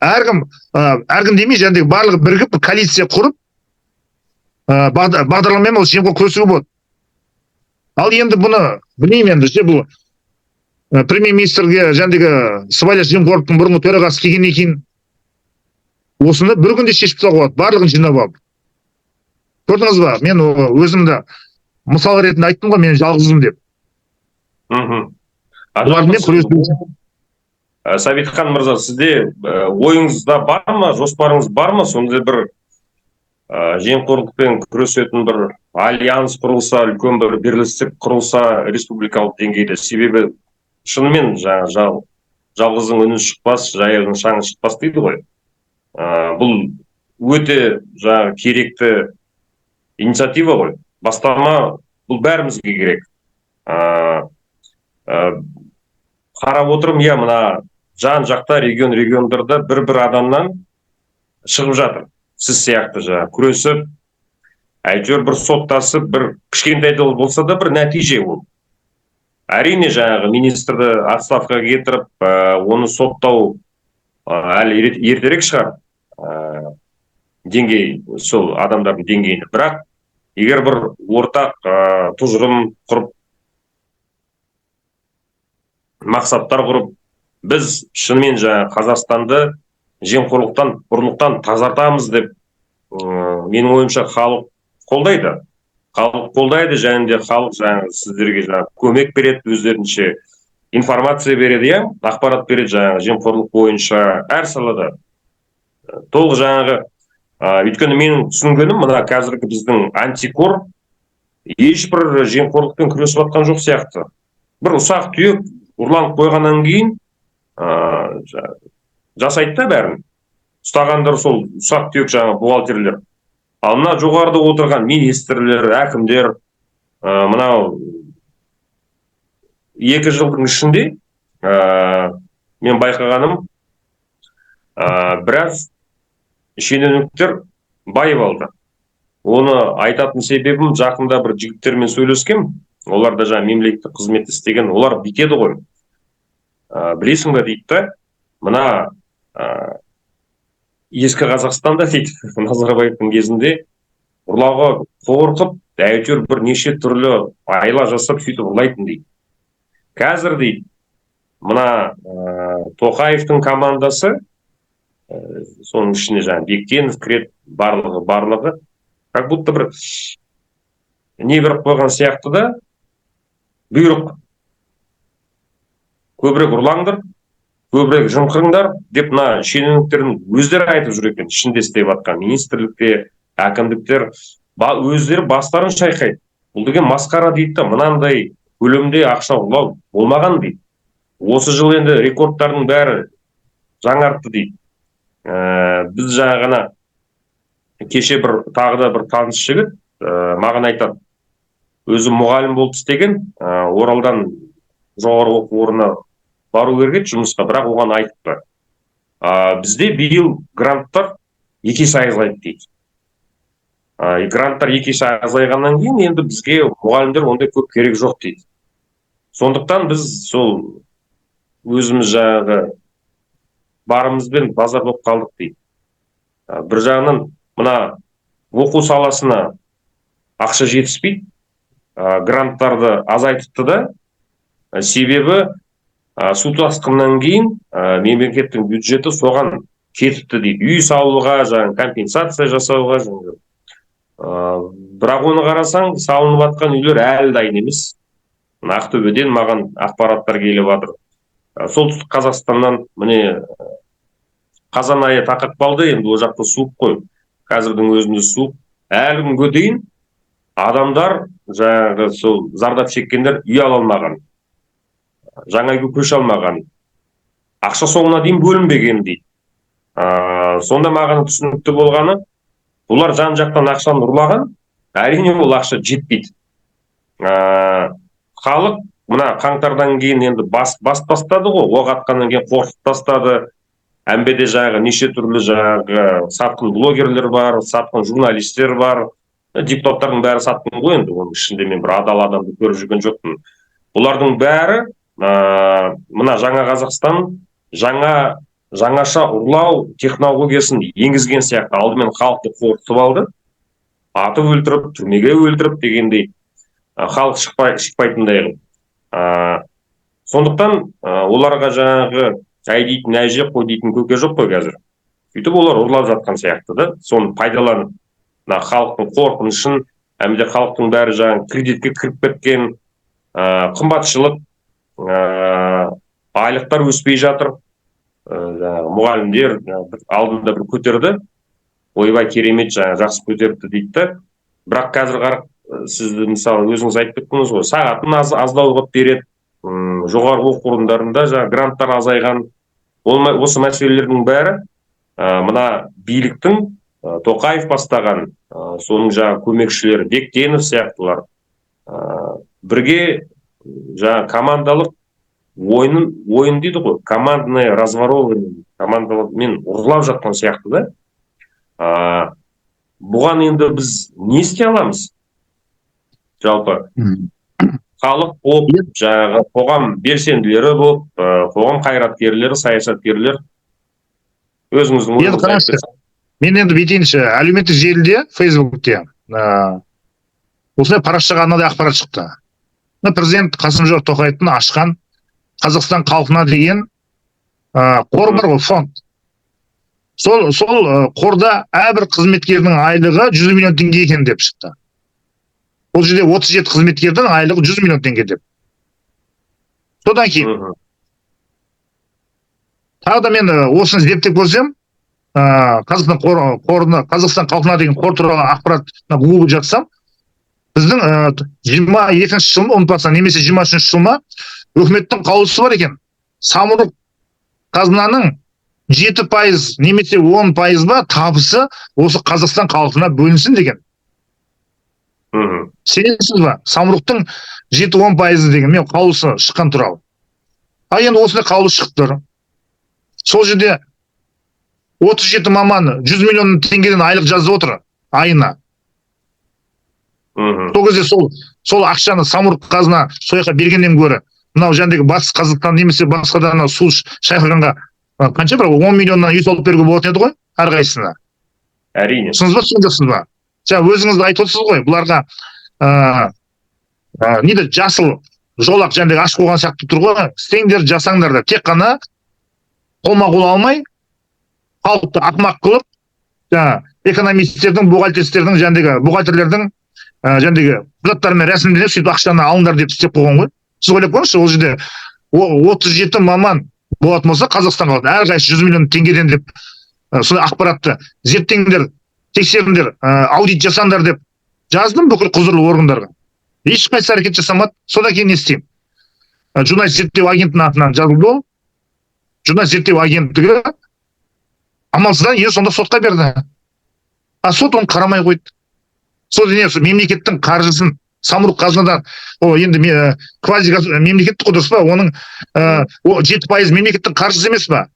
әркім демей, барлығы бірігіп коалиция құрып, бағдарламамен ол жемқорлықпен күресуге болады. Ал енді бұны білмеймін, енді бұл премьер-министрге сыбайлас жемқорлықтың бұрынғы төрағасы келгеннен кейін осыны бір күнде шешіп тастауға болады, барлығын жинап алып. Көрдіңіз ба? Мен өзімді мысал ретінде айттым ғой, мен жалғызбын деп. Олармен күресу. Сәбитхан мырза, сізде ойыңызда бар ма, жоспарыңыз бар ма? Сондай бір жемқорлықпен күресетін бір альянс құрылса, үлкен бір бірлестік құрылса республикалық деңгейде. Себебі шынымен жалғыздың үні шықпас, жаяудың шаңы шықпас дейді ғой. Бұл өте керекті инициатива ғой. Бастама бұл бәрімізге керек. Қарап отырым, мына жан-жақта региондарда бір адамнан шығып жатыр. Сіз сияқты күресіп, әйтеуір бір соттасып, бір кішкентай болса да бір нәтиже ол. Әрине министрді отставкаға кетіріп, оны соттау әлі ертерек шығар деңгей, сол адамдардың деңгейіне. Бірақ егер бір ортақ тұжырым құрып, мақсаттар құрып, біз шынымен Қазақстанды жемқорлықтан, ұрлықтан тазартамыз деп, менің ойымша халық қолдайды. Халық қолдайды, халық сіздерге көмек береді, өздерінше информация береді, ақпарат береді жемқорлық бойынша әр салада. Толық өйткені менің түсінгенім, мына қазіргі біздің антикор ешбір жемқорлықпен күресіп жатқан жоқ сияқты. Бір ұсақ түйек ұрланып қойғаннан кейін жасайды да бәрін. Ұстағандар сол ұсақ түйек бухгалтерлер. Ал мына жоғарыда отырған министрлер, әкімдер, мынау 2 жылдың ішінде мен байқағаным, біраз шенеуніктер байып алды. Оны айтатын себебім, жақында бір жігіттермен сөйлескем, олар да мемлекеттік қызмет істеген, олар бүйтеді ғой. Білесің бе дейді, мына ескі Қазақстанда дейді, Назарбаевтың кезінде ұрлауға қорқып, әйтеуір бір неше түрлі айла жасап сөйтіп ұрлайтын дейді. Қазір дейді, мына Тоқаевтың командасы, соның ішіне Бектенов кіреді, барлығы, как будто бір не беріп қойған сияқты да, бұйрық. Көбірек ұрлаңдар, көбірек жымқырыңдар деп мына шенеуніктердің өздері айтып жүр екен, ішінде істеп жатқан министрлікте, әкімдіктер өздері бастарын шайқайды. Бұл деген масқара дейді, мынандай көлемде ақша ұрлау болмаған дейді. Осы жыл енді рекордтардың бәрі жаңартты дейді. Біз ғана кеше тағы да бір таныс жігіт маған айтады, өзі мұғалім болып істеген, Оралдан жоғары оқу орнына бару керек еді жұмысқа, бірақ оған айтыпты. Бізде биыл гранттар 2 есе азайды дейді. Гранттар 2 есе азайғаннан кейін енді бізге мұғалімдер ондай көп керек жоқ дейді. Сондықтан біз сол өзіміз барымызбен базар болып қалдық дейді. Бір жағынан мына оқу саласына ақша жетіспейді, гранттарды азайтыпты да. Себебі су тасқыннан кейін мемлекеттің бюджеті соған кетіпті дейді. Үй салуға, жаңағы компенсация жасауға. Бірақ оны қарасаң, салынып жатқан үйлер әлі дайын емес. Ақтөбеден маған ақпараттар келіп жатыр. Солтүстік Қазақстаннан міне қазан айы тақап қалды, енді ол жақта суық қой. Қазірдің өзінде суық. Әлі күнге дейін адамдар, жаңағы сол зардап шеккендер үй ала алмаған, жаңа үйге көше алмаған, ақша соңына дейін бөлінбеген дейді. Сонда маған түсінікті болғаны, бұлар жан жақтан ақшаны ұрлаған, әрине ол ақша жетпейді. Халық мына қаңтардан кейін енді бас бастады ғой, оқ атқаннан кейін қорқытып тастады. Әмбеде жаңағы неше түрлі жаңағы сатқын блогерлер бар, сатқын журналистер бар. Депутаттардың бәрі сатқын ғой, енді оның ішінде мен бір адал адамды көріп жүрген жоқпын. Бұлардың бәрі мына жаңа Қазақстан жаңаша ұрлау технологиясын енгізген сияқты. Алдымен халықты қорқытып алды, атып өлтіріп, түрмеге өлтіріп дегендей, халық шықпайтындай. Сондықтан оларға жаңағы әй дейтін әже, қой дейтін көке жоқ қой қазір. Сөйтіп олар ұрлап жатқан сияқты да. Соны пайдаланып, халықтың қорқынышын, әмде халықтың бәрі жаңағы кредитке кіріп кеткен, қымбатшылық, айлықтар өспей жатыр. Мұғалімдер алдында бір көтерді, ойбай керемет, жақсы көтеріпті дейді. Бірақ қазір қарап, сіз мысалы өзіңіз айтып кеттіңіз ғой, сағатын аздау қылып береді, жоғарғы оқу орындарында гранттар азайған. Осы мәселелердің бәрі мына биліктің, Тоқаев бастаған, соның көмекшілері, Бектенов сияқтылар бірге командалық ойын дейді ғой, командный разворовывание, командамен ұрлап жатқан сияқты да. Бұған енді біз не істей аламыз? Жалпы халық болып, қоғам белсенділері болып, қоғам қайраткерлері, саясаткерлер, өзіңіздің ойыңызды айтыңыз. Мен енді бүйтейінші, әлеуметтік желіде, Фейсбукте осындай парақшаға мынадай ақпарат шықты. Президент Қасым-Жомарт Тоқаевтың ашқан Қазақстан халқына деген қор бар ғой, фонд. Сол қорда әрбір қызметкердің айлығы 100 миллион теңге екен деп шықты. Ол жерде 37 қызметкердің айлығы 100 миллион теңге деп. Содан кейін тағы да мен осыны зерттеп көрсем, Қазақстан халқына деген қор туралы ақпарат Google жатсам, біздің 22 жылын ұмытпасам, немесе 23 жылына үкіметтің қаулысы бар екен. Самұрық қазынаның 7% немесе 10% ба табысы осы Қазақстан халқына бөлінсін деген. Сенесіз ба? Самұрықтың 7-10% деген мен қаулысы шыққан туралы. Енді осындай қаулы шығып тұр. Сол жерде 37 маман 100 миллион теңгеден айлық жазып отыр айына. Сол кезде сол ақшаны самұрық қазына сояққа бергеннен гөрі, мынау жәндегі батыс Қазақстан немесе басқадан су шайқағанға қанша бір 10 миллионнан үй салып беруге болатын еді ғой, әрқайсысына. Әрине. Түсінесіз ба? Өзіңізді айтып отырсыз ғой, бұларға неде жасыл жолақ жәндегі ашық қойған сияқты тұр ғой, істеңдер, жасаңдар да, тек қана қолма-қол алмай, халықты ақымақ қылып, экономистердің, бухгалтерстердің, бухгалтерлердің құжаттарымен рәсімденіп, сөйтіп ақшаны алыңдар деп істеп қойған ғой. Сіз ойлап көріңізші, ол жерде 37 маман болатын болса, Қазақстан қалады, әрқайсысы 100 миллион теңгеден деп, сондай ақпаратты зерттеңдер, тексеріңдер, аудит жасаңдар деп жаздым бүкіл құзырлы органдарға. Ешқайсы әрекет жасамады. Содан кейін не істеймін? Журналист зерттеу агенттігінің атынан жазылды ол. Журналист зерттеу агенттігі амалсыздан сонда сотқа берді. Сот оны қарамай қойды. Сот мемлекеттің қаржысын самұрық қазынадан, енді квази мемлекеттік дұрыс па, оның 7% мемлекеттің қаржысы емес па?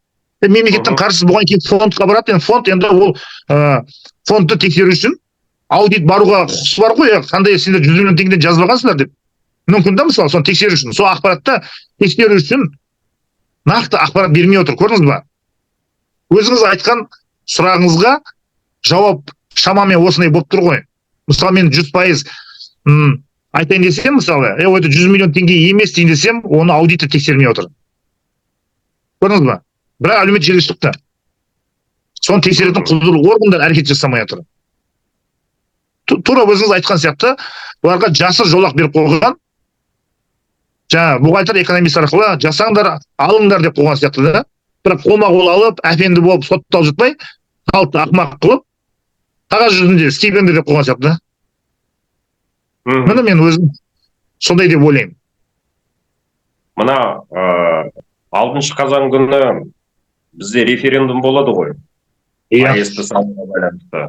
Мемлекеттің қаржысы бұған кейін фондқа барады, фонд енді ол фондты тексеру үшін аудит баруға құқысы бар ғой, қандай сендер 100 миллион теңгеден жазбағансыңдар деп. Мүмкін да мысалы, соны тексеру үшін, сол ақпаратты тексеру үшін нақты ақпарат бермей отыр, көрдіңіз ба? Өзіңіз айтқан сұрағыңызға жауап шамамен осындай болып тұр ғой. Мысалы мен 100% айтайын десем, мысалы, это 100 миллион теңге емес дейін десем, оны аудитор тексермей отыр. Көрдіңіз ба? Бірақ әлеуметтік желі шықты. Соны тексеретін құзырлы органдар әрекет жасамай отыр. Тура өзіңіз айтқан сияқты, оларға жасыр жолақ беріп қойған. Жаңа бухгалтер экономист арқылы жасаңдар, алыңдар деп қойған сияқты да. Бірақ қолма-қол алып, әпенді болып сотталып жатпай, халықты ақымақ қылып, қағаз жүзінде істей беріңдер деп қойған сияқты да. Міне мен өзім сондай деп ойлаймын. Мына 6 қазан күні бізде референдум болады ғой. АЭС-ті салуға байланысты.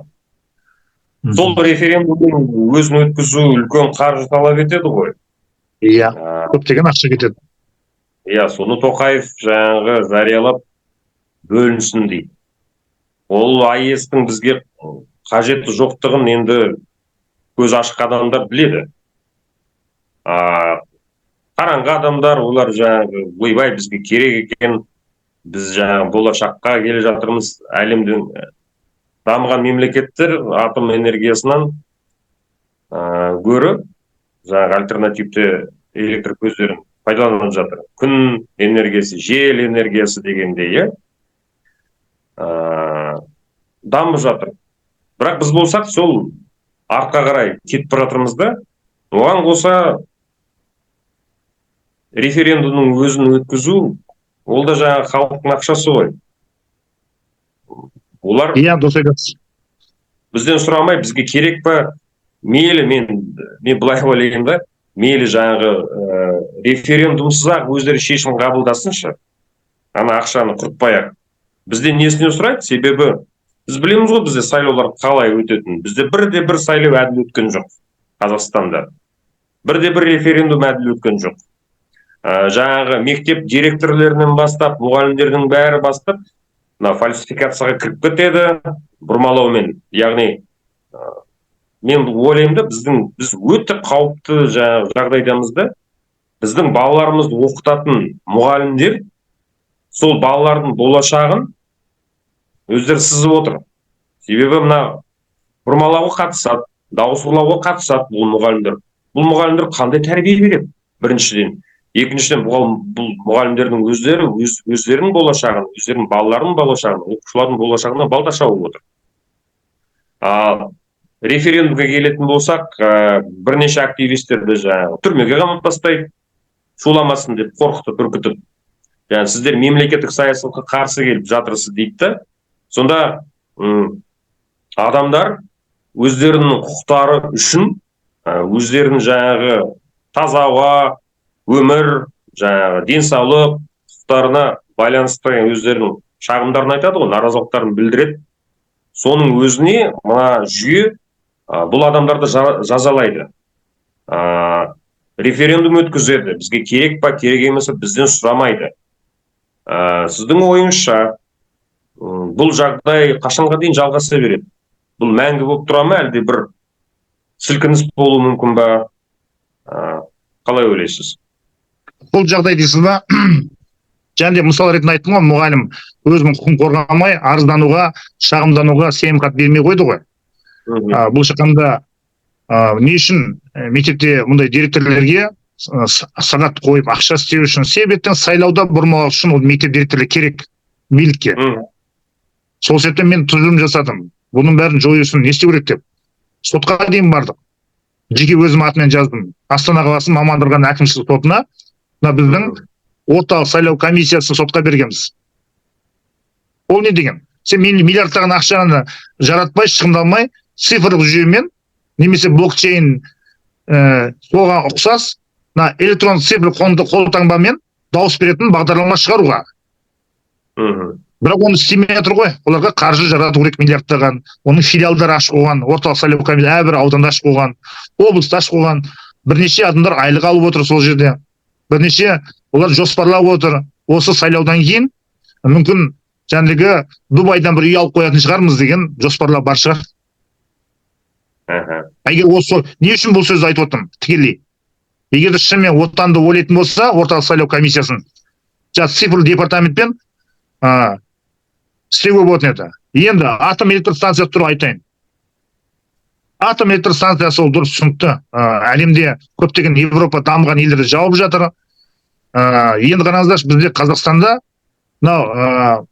Сол референдумның өзін өткізу үлкен қаржы талап етеді ғой. Иә, көптеген ақша кетеді. Иә, соны Тоқаев жаңағы жариялап бөлінсін дейді. Ол АЭС-тің бізге қажеті жоқтығын енді көз ашық адамдар біледі. Қараңғы адамдар, олар жаңағы ойбай бізге керек екен, біз жаңағы болашаққа келе жатырмыз, әлемдің дамыған мемлекеттер атом энергиясынан гөрі жаңағы альтернативті электр көздерін пайдаланып жатыр. Күн энергиясы, жел энергиясы дегенде, дамып жатыр. Бірақ біз болсақ, сол артқа қарай кетіп бара жатырмыз да, оған қоса референдумның өзін өткізу, ол да жаңағы халықтың ақшасы ғой. Олар бізден сұрамай, бізге керек па? Мейлі, мен былай ойлаймын да, мейлі жаңағы референдумсыз-ақ өздері шешім қабылдасыншы. Ана ақшаны құртпай-ақ. Бізден несіне сұрайды? Себебі біз білеміз ғой, бізде сайлаулар қалай өтетін. Бізде бірде-бір сайлау әділ өткен жоқ Қазақстанда. Бірде-бір референдум әділ өткен жоқ. Жаңағы мектеп директорлерінен бастап, мұғалімдердің бәрі бастап, фальсификацияға кіріп кетеді, бұрмалаумен. Яғни, мен ойлаймын да, біз өте қауіпті жағдайдамыз да, біздің балаларымызды оқытатын мұғалімдер сол балалардың болашағын өздері сызып отыр. Себебі мына бұрмалауға қатысады, дауыс ұрлауға қатысады бұл мұғалімдер. Бұл мұғалімдер қандай тәрбие береді? Біріншіден. Екіншіден, бұл мұғалімдердің өздерінің болашағын, өздерінің балаларының болашағын, оқушылардың болашағына балта шауып отыр. Референдумға келетін болсақ, бірнеше активистерді түрмеге қамап тастайды, шуламасын деп қорқытып, үркітіп. Сіздер мемлекеттік саясатқа қарсы келіп жатырсыз дейді да. Сонда адамдар өздерінің құқықтары үшін, өздерінің жаңағы таза ауа, өмір, жаңағы денсаулық құқықтарына байланысты өздерінің шағымдарын айтады ғой, наразылықтарын білдіреді. Соның өзіне мына жүйе бұл адамдарды жазалайды. Референдум өткізеді. Бізге керек па, керек емес па, бізден сұрамайды. Сіздің ойыңызша, бұл жағдай қашанға дейін жалғаса береді? Бұл мәңгі болып тұра ма, әлде бір сілкініс болуы мүмкін ба? Қалай ойлайсыз? Бұл жағдай дейсіз ба? Және де мысал ретінде айттым ғой, мұғалім өзінің құқын қорғамай, арыздануға, шағымдануға сенімхат бермей қойды ғой. Бұл шаққанда не үшін мектепте мұндай директорлерге сағат қойып ақша істеу үшін, себептен сайлауда бұрмалау үшін ол мектеп директорлері керек билікке. Сол себептен мен тұжырым жасадым. Бұның бәрін жою үшін не істеу керек деп. Сотқа дейін бардық. Жеке өзім атымен жаздым. Астана қаласының мамандырған әкімшілік сотына біздің орталық сайлау комиссиясын сотқа бергенбіз. Ол не деген? Сен миллиардтаған ақшаны жаратпай, шығындалмай, цифрлық жүйемен, немесе блокчейн соған ұқсас, электрон цифрлық қолтаңбамен дауыс беретін бағдарлама шығаруға. Бірақ оны істемей жатыр ғой. Оларға қаржы жарату керек миллиардтаған, оның филиалдары ашып қойған, орталық сайлау комиссиясы әрбір ауданда ашып қойған, облыста ашып қойған, бірнеше адамдар айлық алып отыр сол жерде. Бірнеше олар жоспарлап отыр. Осы сайлаудан кейін мүмкін жәндігі Дубайдан бір үй алып қоятын шығармыз деген жоспарлар бар шығар. Егер осы не үшін бұл сөзді айтып отырмын тікелей? Егер шынымен отанды ойлайтын болса, орталық сайлау комиссиясын цифрлы департаментпен істеуге болатын еді. Енді атом электр станциясы туралы айтайын. атом электр станциясы ол дұрыс түсінікті. Әлемде көптеген Европа дамыған елдер жауып жатыр. Енді қараңыздаршы, бізде Қазақстанда мынау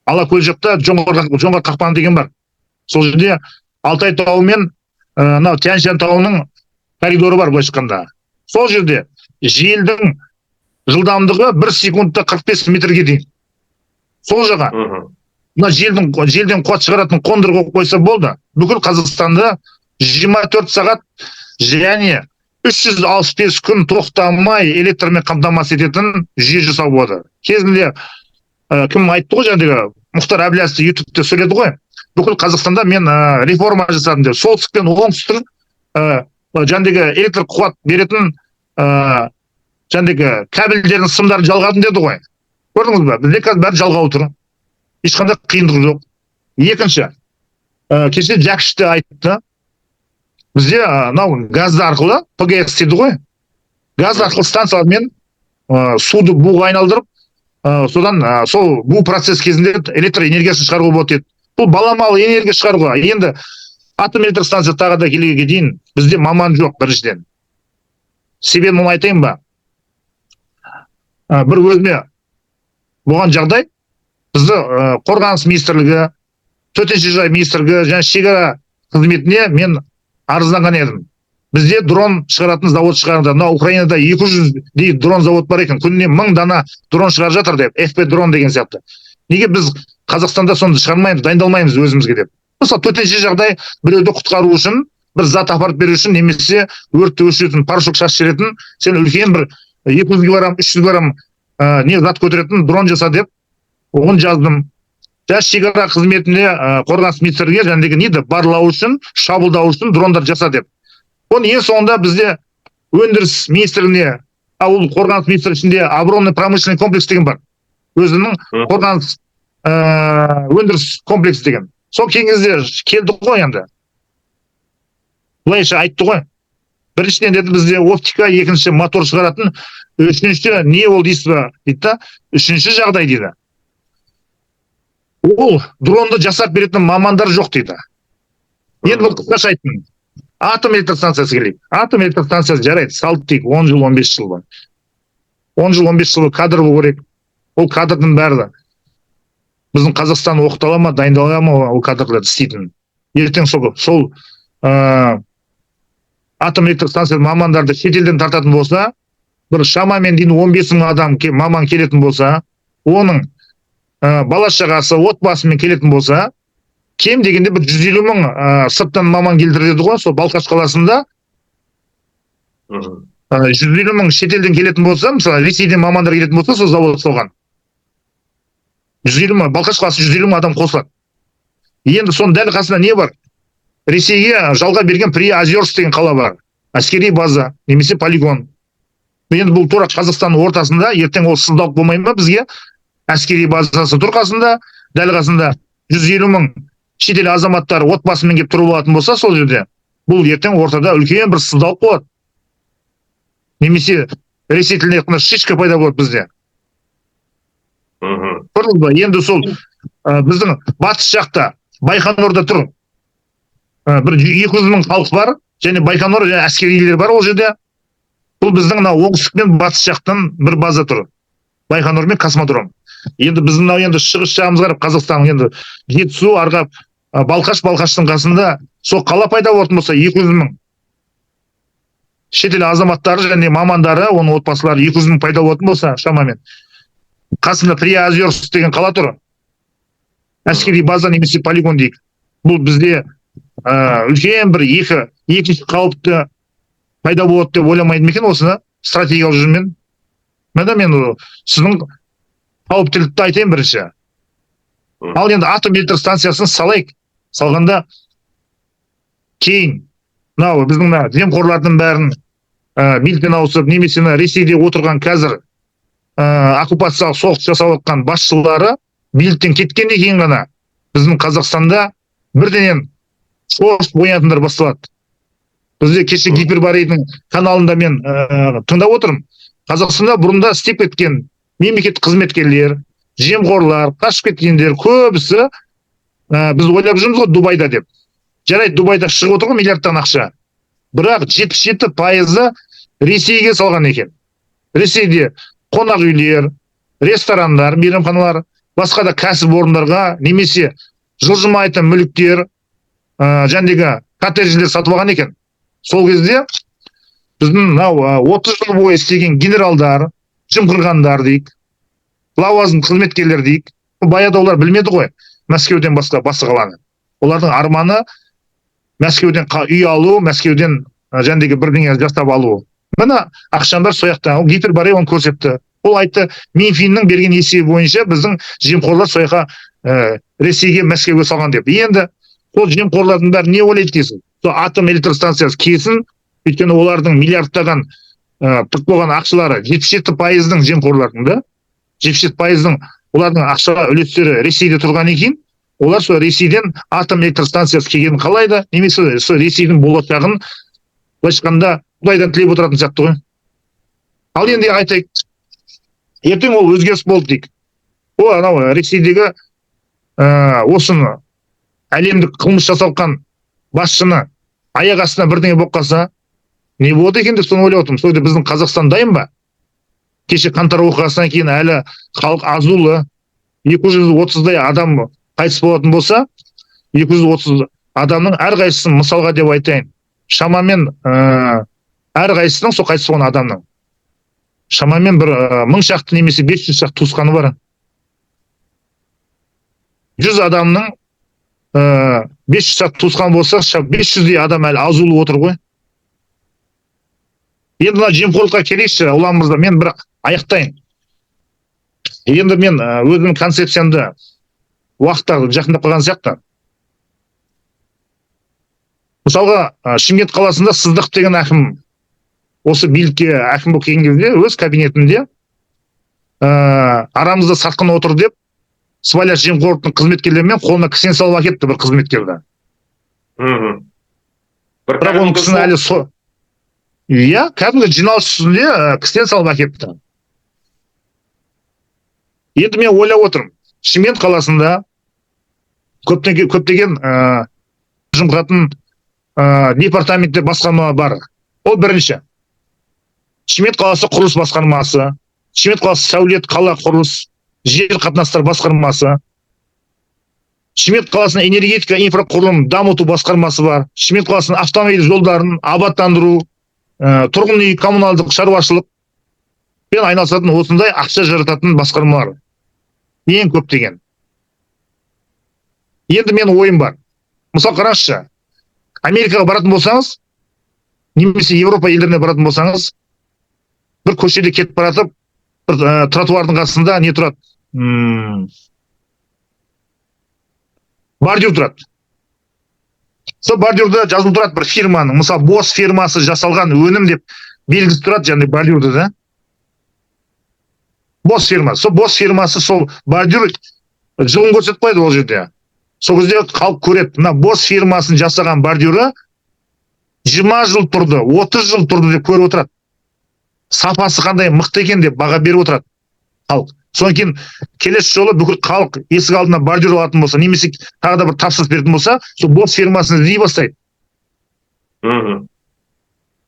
Алакөл жақта Жоңғар қақпаны деген бар. Сол жерде Алтай тауы мен мынау Тянь-Шань тауының коридоры бар былайша айтқанда. Сол жерде желдің жылдамдығы 1 секундта 45 метрге дейін. Сол жаққа мына желден қуат шығаратын қондырғы қойса болды. Бүкіл Қазақстанда 24 сағат және 365 күн тоқтамай электрмен қамтамасыз ететін жүйе жасау болады. Кезінде кім айтты ғой, жаңағы Мұхтар Әблязов ютубта сөйледі ғой. Бүкіл Қазақстанда мен реформа жасадым деп. Солтүстік пен оңтүстік жаңағы электр қуат беретін жаңағы кабельдердің сымдарын жалғадым деді ғой. Көрдіңіз бе? Бізде қазір бәрі жалғау тұр. Ешқандай қиындық жоқ. Екінші, кеше Жәкішті айтты. Бізде мынау газ арқылы ПГС дейді ғой. Газ арқылы станциялармен суды буға айналдырып, содан сол бу процесс кезінде электр энергиясын шығаруға болады еді. Бұл баламалы энергия шығаруға. Енді атом электр станция тағы да келгенге дейін бізде маман жоқ біріншіден. Себебін айтайын ба? Бір өзіме болған жағдай, бізді қорғаныс министрлігі, төтенше жағдай министрлігі және шекара қызметіне мен арызданған едім. Бізде дрон шығаратын завод шығарады. Мына Украинада 200 дрон завод бар екен. Күніне 1000 дана дрон шығарып жатыр деп, FP дрон деген сияқты. Неге біз Қазақстанда соны шығармаймыз, дайындалмаймыз өзімізге деп. Мысалы төтенше жағдай біреуді құтқару үшін, бір зат апарып беру үшін, немесе өртті өшіретін, порошок шашып жіберетін, сен үлкен бір 200 килограмм, 300 килограмм не зат көтеретін дрон жаса деп, оны жаздым. Шекара қызметіне қорғаныс министрлігі жәндегі неді барлау үшін, шабуылдау үшін дрондар жаса деп. Оны ең соңында бізде өндіріс министрлігіне, ол қорғаныс министрлігі ішінде оборонный промышленный комплекс деген бар. Өзінің қорғаныс өндіріс комплекс деген. Сол кезде келді ғой енді. Бұлайша айтты ғой. Біріншіден деді бізде оптика, екінші мотор шығаратын, үшінші не ол дейсіз дейді, үшінші жағдай дейді. Ол дронды жасап беретін мамандар жоқ дейді. Енді бұл қысқаша айттым. Атом электр станциясы келейік. Атом электр станциясы жарайды, салды дейік, 10 жыл, 15 жыл бар. 10 жыл, 15 жыл кадр болу керек. Ол кадрдың бәрі біздің Қазақстан оқытыла ма, дайындала ма ол кадрларды істейтін. Ертең сол атом электр станциясы мамандарды шетелден тартатын болса, бір шамамен дейін 15 мың адам маман келетін болса, оның бала шағасы, отбасымен келетін болса, кем дегенде бір 150 мың сырттан маман келтіреді ғой, сол Балқаш қаласында 150 мың шетелден келетін болса, мысалы Ресейден мамандар келетін болса, сол завод салған. 150 мың, Балқаш қаласы 150 мың адам қосылады. Енді соның дәл қасында не бар? Ресейге жалға берген Приозерск деген қала бар. Әскери база, немесе полигон. Енді бұл тура Қазақстанның ортасында, ертең ол сылтау болмай ма бізге? Әскери базасы тұр қасында, дәл қасында 150 мың шетел азаматтары отбасымен келіп тұрып алатын болса, сол жерде бұл ертең ортада үлкен бір сылтау болады. Немесе Ресей тілінде айтқанда шишка пайда болады бізде. Көрдіңіз ба? Енді сол біздің батыс жақта Байқоңырда тұр. Бір 200 мың халық бар, және Байқоңыр және әскерилер бар ол жерде. Бұл біздің оңтүстік пен батыс жақтан бір база тұр. Байқоңыр мен космодром. Енді біздің енді шығыс жағымызға қарап Қазақстан енді Жетісу, арғы Балқаштың қасында сол қала пайда болатын болса 200 мың шетел азаматтары және мамандары, оның отбасылары 200 мың пайда болатын болса шамамен. Қасында Приозерск деген қала тұр. Әскери база немесе полигон дейік. Бұл бізде үлкен бір екінші қауіпті пайда болады деп ойламайды ма екен осыны стратегиялық жөнмен? Мен сіздің қауіптілікті айтайын бірінші. Ал енді атом электр станциясын салайық. Салғанда кейін біздің жемқорлардың бәрін биліктен ауысып, немесе Ресейде отырған қазір оккупациялық соғыс жасап жатқан басшылары биліктен кеткеннен кейін ғана біздің Қазақстанда бірденен соғыс боянатындар басталады. Бізде кеше Гиперборейдің каналында мен тыңдап отырмын. Қазақстанда бұрында істеп кеткен мемлекеттік қызметкерлер, жемқорлар, қашып кеткендер көбісі біз ойлап жүрміз ғой Дубайда деп. жарайды, Дубайда шығып отыр ғой миллиардтан ақша. Бірақ 77% Ресейге салған екен. Ресейде қонақ үйлер, ресторандар, мейрамханалар, басқа да кәсіп орындарға немесе жылжымайтын мүліктер, жәндегі коттедждер сатып алған екен. Сол кезде біздің 30 жыл бойы істеген генералдар, жымқырғандар дейік, лауазым қызметкерлер дейік. Баяда олар білмеді ғой Мәскеуден басқа қаланы. Олардың арманы Мәскеуден үй алу, Мәскеуден жәндегі бірдеңе жасап алу. Міне ақшамдар сояқта. Ол Гипер Баре оны көрсетті. Ол айтты, Минфиннің берген есебі бойынша біздің жемқорлар сояқа Ресейге, Мәскеуге салған деп. Енді сол жемқорлардың бәрі не ойлайды дейсің? Сол атом электростанциясы кесін, өйткені олардың миллиардтаған тық болған ақшалары 77%-ның жемқорлардың да, 77%-ның олардың ақша үлестері Ресейде тұрған екен. Олар сол Ресейден атом электростанциясы келгенін қалайды, немесе сол Ресейдің болашағын былайша айтқанда Құдайдан тілеп отыратын сияқты ғой. Ал енді айтайық, ертең ол өзгеріс болды дейік. Ол анау Ресейдегі осыны әлемдік қылмыс жасалған басшыны аяқ астына бірдеңе болып қалса, не болады екен деп соны ойлап отырмын. Сол біздің Қазақстан дайын ба? Кеше қаңтар оқиғасынан кейін әлі халық азулы, 230-дай адам қайтыс болатын болса, 230 адамның әрқайсысын мысалға деп айтайын. Шамамен әрқайсысының сол қайтыс болған адамның шамамен бір 1000 шақты немесе 500 шақты туысқаны бар. 100 адамның 500 шақты туысқан болса, 500-дей адам әлі азулы отыр ғой. Енді мына жемқорлыққа келейікші, ұлан мырза, мен бір аяқтайын. Енді мен өзімнің концепциямды уақытта жақындап қалған сияқты. Мысалға, Шымкент қаласында Сыздық деген әкім осы билікке әкім болып келген кезде өз кабинетінде арамызда сатқын отыр деп сыбайлас жемқорлықтың қызметкерлерімен қолына кісен салып әкетті бір қызметкерді. Бірақ оның кісін әлі иә, кәдімгі жиналыс үстінде кісен салып әкетті. Енді мен ойлап отырмын, Шымкент қаласында көптеген жұмқатын департаментте басқарма бар. Ол бірінші. Шымкент қаласы құрылыс басқармасы, Шымкент қаласы сәулет қала құрылыс, жер қатынастар басқармасы, Шымкент қаласының энергетика инфрақұрылым дамыту басқармасы бар, Шымкент қаласының автомобиль жолдарын абаттандыру, тұрғын үй коммуналдық шаруашылық пен айналысатын осындай ақша жарататын басқармалар. Ең көптеген. Енді мен ойым бар. Мысал қараңызшы, Америкаға баратын болсаңыз, немесе Европа елдеріне баратын болсаңыз, бір көшеде кетіп баратып, бір тротуардың қасында не тұрады? Бордюр тұрады. Сол бордюрда жазылып тұрады бір фирманың, мысалы Бос фирмасы жасалған өнім деп белгісі тұрады, және бордюрда да. Бос фирмасы. Сол Бос фирмасы сол бордюр жылын көрсетіп қойды ол жерде. Сол кезде халық көреді, мына Бос фирмасын жасаған бордюры 20 жыл тұрды, 30 жыл тұрды деп көріп отырады. Сапасы қандай мықты екен деп баға беріп отырады халық. Содан кейін келесі жолы бүкіл халық есік алдына бордюр алатын болса, немесе тағы да бір тапсырыс беретін болса, сол Бос фирмасын іздей бастайды.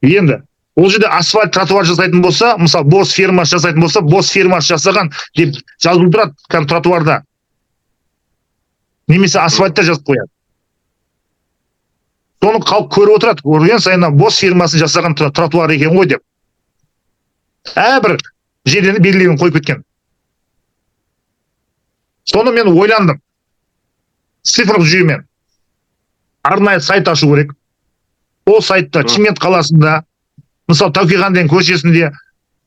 Енді ол жерде асфальт тротуар жасайтын болса, мысалы Бос фирмасы жасайтын болса, Бос фирмасы жасаған деп жазылып тұрады тротуарда. Немесе асфальтта жазып қояды. Соны халық көріп отырады, көрген сайын Бос фирмасын жасаған тротуар екен ғой деп. Әрбір жерден белгілерін қойып кеткен. Соны мен ойландым. Цифрлық жүйемен арнайы сайт ашу керек. Ол сайтта Шымкент қаласында, мысалы Тәукеқанден көшесінде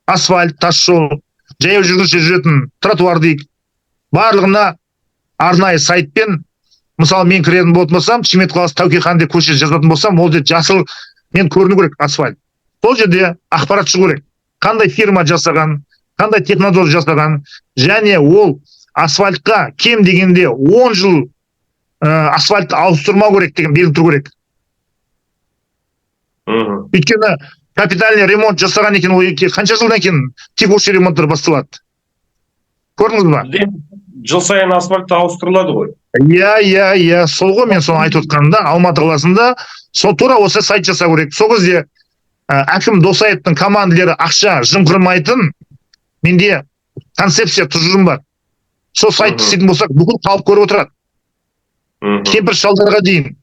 асфальт, тас жол, жаяу жүргінші жүретін тротуар дейік. Барлығына арнайы сайтпен, мысалы мен кіретін болатын болсам, Шымкент қаласы Тәукеқанде көшесі жазатын болсам, ол жерде жасыл мен көріну керек асфальт. Сол жерде ақпарат шығу керек. Қандай фирма жасаған, қандай технология жасаған, және ол асфальтқа кем дегенде 10 жыл асфальтты ауыстырмау керек деген белгі тұру керек. Өйткені капитальный ремонт жасаған екен, ол қанша жылдан кейін текущий ремонттар басталады. Көрдіңіз ба? Жыл сайын асфальт ауыстырылады ғой. Иә, сол ғой мен соны айтып отқаным да. Алматы қаласында сол тура осы сайт жасау керек. Сол кезде әкім Досаевтың командалары ақша жымқырмайтын менде концепция тұжырым бар. Сол сайтты істейтін болсақ, бүкіл халық көріп отырады. Кемпір шалдарға дейін,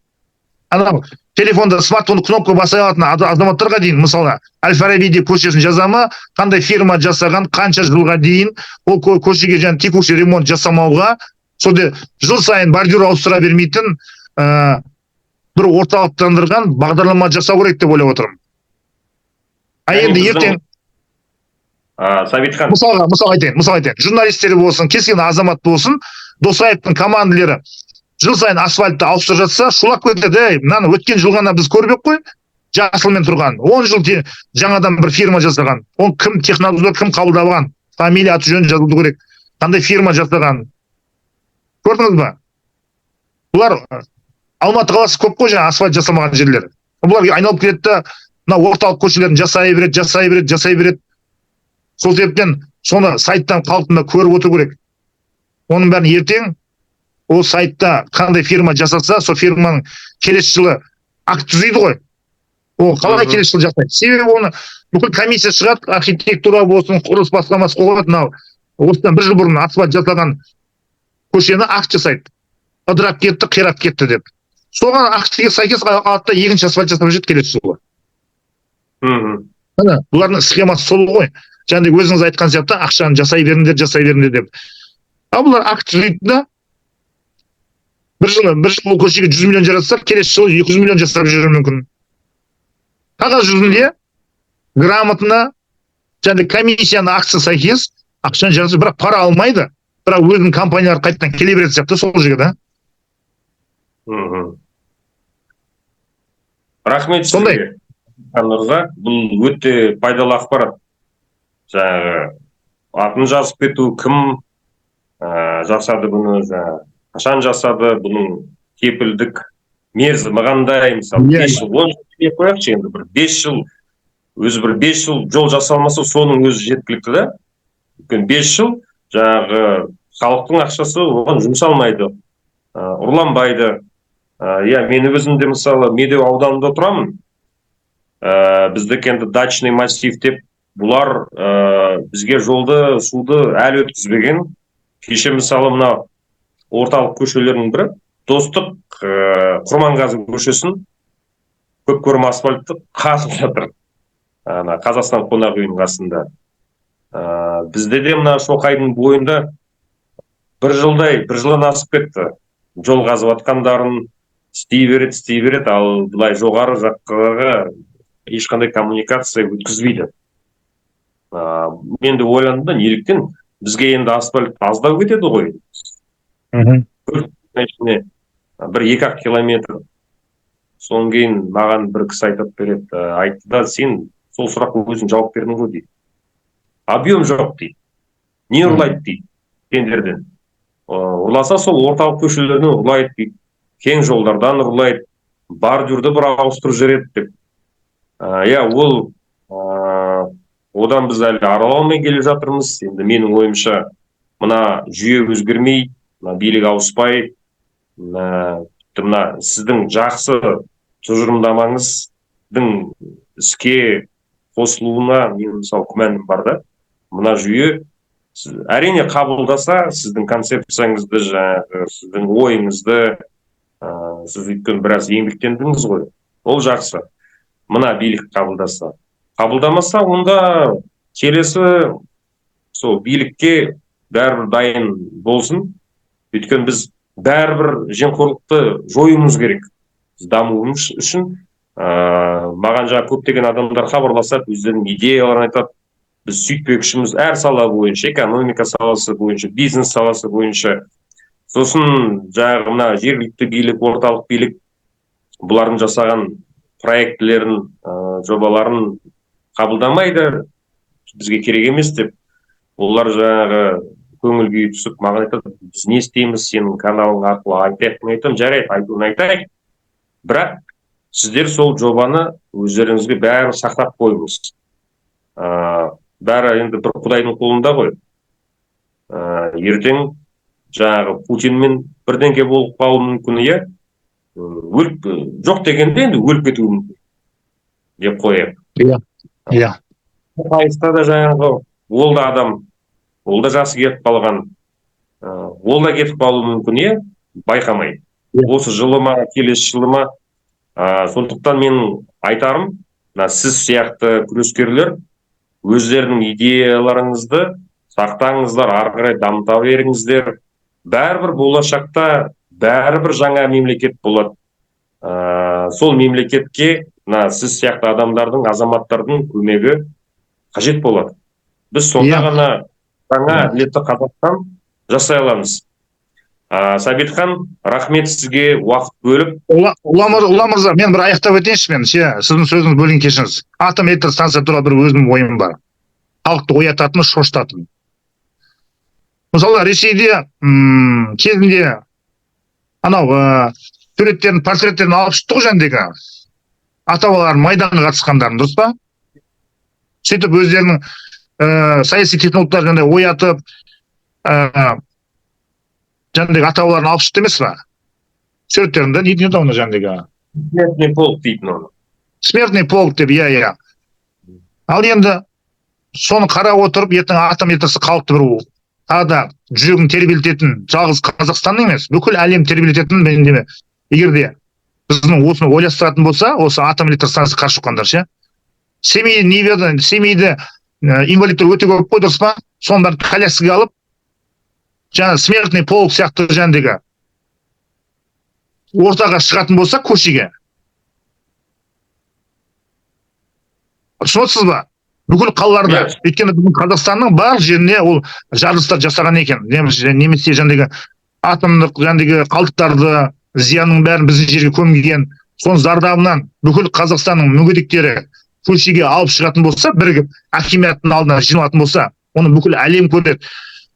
анау телефонда смартфонды кнопка баса алатын азаматтарға дейін, мысалы Әл-Фарабиде көшесін жаза ма, қандай фирма жасаған, қанша жылға дейін ол көшеге жаңа текущий ремонт жасамауға, сонда жыл сайын бордюр ауыстыра бермейтін бір орталықтандырған бағдарлама жасау керек деп ойлап отырмын. Енді ертең Сабитхан, мысал айтайын, журналистер болсын, кез келген азамат болсын, Досаевтың командалары жыл сайын асфальтты ауыстырып жатса, шулап кетеді. Мынаны өткен жыл ғана біз көрмеп қой, жасылмен тұрған. 10 жыл жаңадан бір фирма жасаған. Ол кім технологиялар, кім қабылдаған? Фамилия, аты жөнін жазылу керек. Қандай фирма жасаған? Көрдіңіз ба? Бұлар Алматы қаласы көп қой жаңа асфальт жасамаған жерлер. Бұлар айналып келеді да, мына орталық көшелерін жасай береді. Сол себептен соны сайттан халықтың көріп отыру керек. Оның бәрін ертең ол сайтта қандай фирма жасаса, сол фирманың келесі жылы акт түзейді ғой. Ол қалай келесі жылы жасайды? Себебі оны бүкіл комиссия шығады, архитектура болсын, құрылыс басқармасы қояды, мынау осыдан бір жыл бұрын асфальт жасаған көшені акт жасайды. Ыдырап кетті, қирап кетті деп. Соған актіге сәйкес алады да екінші асфальт жасап жүреді келесі жылы. Бұлардың схемасы сол ғой. Және өзіңіз айтқан сияқты ақшаны жасай беріңдер деп. Ал бұлар акт түзейді да, бір жыл ол көшеге 100 миллион жаратса, келесі жылы 200 миллион жасап жүруі мүмкін. Қағаз жүзінде грамотно және комиссияның актісі сәйкес ақшаны жаратса, бірақ пара алмайды. Бірақ өзінің компаниялары қайтадан келе береді сияқты сол жерге да. Рахмет сізге. Бұл өте пайдалы ақпарат. Жаңағы атын жазып кету, кім жасады бұны, қашан жасады, бұның кепілдік мерзімі қандай, мысалы 5 жыл, 10 жыл қояқшы енді, бір 5 жыл, өзі бір 5 жыл жол жасалмаса, соның өзі жеткілікті да. Өйткені 5 жыл жаңағы халықтың ақшасы оған жұмсалмайды, ұрланбайды. Мен өзімде мысалы Медеу ауданында тұрамын. Біздікі енді дачный массив деп, бұлар бізге жолды, суды әлі өткізбеген. Кеше мысалы мына орталық көшелерінің бірі, Достық Құрманғазы көшесін көп көрім асфальтты қазып жатыр. Қазақстан қонақ үйінің қасында. Бізде де мына Шоқайдың бойында бір жылдан асып кетті. Жол қазып атқандарын істей береді, ал бұлай жоғары жаққа ешқандай коммуникация өткізбейді. Мен де ойландым да, неліктен бізге енді асфальт аздау кетеді ғой. Бір 2-ақ километр. Содан кейін маған бір кісі айтты да, сен сол сұраққа өзің жауап бердің ғой дейді. Объем жоқ дейді. Не ұрлайды дейді сендерден. Ұрласа сол орталық көшелерден ұрлайды дейді. Кең жолдардан ұрлайды. Бордюрды бір ауыстырып жібереді деп. Ол одан біз әлі аралаумен келе жатырмыз. Енді менің ойымша мына жүйе өзгермей, билік ауыспай, мына сіздің жақсы тұжырымдамаңыздың іске қосылуына мен мысалы күмәнім бар да. Мына жүйе әрине қабылдаса, сіздің концепцияңызды, сіздің ойыңызды, сіз өйткені біраз еңбектендіңіз ғой. Ол жақсы. Мына билік қабылдаса. Қабылдамаса, онда келесі сол билікке бәрібір дайын болсын. Өйткені біз бәрібір жемқорлықты жоюымыз керек. Дамуымыз үшін маған жаңа көптеген адамдар хабарласады, өздерінің идеяларын айтады. Біз сөйтпекшіміз әр сала бойынша, экономика саласы бойынша, бизнес саласы бойынша. Сосын жаңағы мына жергілікті билік, орталық билік бұлардың жасаған проектілерін, жобаларын қабылдамайды, бізге керек емес деп. Олар жаңағы көңіл күй түсіп маған айтады, біз не істейміз, сенің каналың арқылы айтайық, жарайды, айтуын айтайық. Бірақ сіздер сол жобаны өздеріңізге бәрі сақтап қойыңыз. Бәрі енді бір Құдайдың қолында ғой. Ертең жаңағы Путинмен бірдеңке болып қалуы мүмкін, иә. Өліп жоқ дегенде енді өліп кетуі мүмкін деп қояйық. Иә, иә. Сайыста да жаңағы ол да адам, ол да жасы кетіп қалған, ол да кетіп қалуы мүмкін, иә, байқамай. Осы жылы ма, келесі жылы ма. Сондықтан мен айтарым, сіз сияқты күрескерлер өздерінің идеяларыңызды сақтаңыздар, ары қарай дамыта беріңіздер. Бәрібір болашақта бәрібір жаңа мемлекет болады. Сол мемлекетке сіз сияқты адамдардың, азаматтардың көмегі қажет болады. Біз сонда ғана жаңа әділетті Қазақстан жасай аламыз. Сәбитхан, рахмет сізге уақыт бөліп. Ұлан мырза, мен бір аяқтап өтейінші, сіздің сөзіңіз бөлін кешіңіз. Атом электр станция туралы бір өзімнің ойым бар. Халықты оятатын, шошытатын. Мысалы, Ресейде кезінде анау суреттерін, портреттерін алып шықты ғой жәндегі. Ата-бабалар майданға қатысқандарын, дұрыс па? Сөйтіп өздерінің саяси технологтарын оятып, жәндегі ата-бабаларын алып шықты емес па? Суреттерінде не дейді оны жәндегі? Смертный полк дейді оны. Смертный полк деп, иә. Ал енді соны қарап отырып, ертең атом электрсы қалыпты бір тағы да жүрегін тербелтетін жалғыз Қазақстанның емес, бүкіл әлем тербелтетін, егер де біздің осыны ойластыратын болса, осы атом электр станциясы қарсы шыққандар, ше. Семейді инвалидтер өте көп қой, дұрыс па? Соның бәрін коляскаға алып, жаңа смертный полк сияқты жәндегі ортаға шығатын болса, көшеге. Түсінесіз ба? Бүкіл қалаларда, өйткені бүгін Қазақстанның бар жеріне ол жарылыстар жасаған екен. Немесе жәндегі атомдық жәндегі қалдықтарды, зиянның бәрін біздің жерге көмген. Соның зардабынан бүкіл Қазақстанның мүгедектері көшеге алып шығатын болса, бірігіп хакимияттың алдына жиналатын болса, оны бүкіл әлем көреді.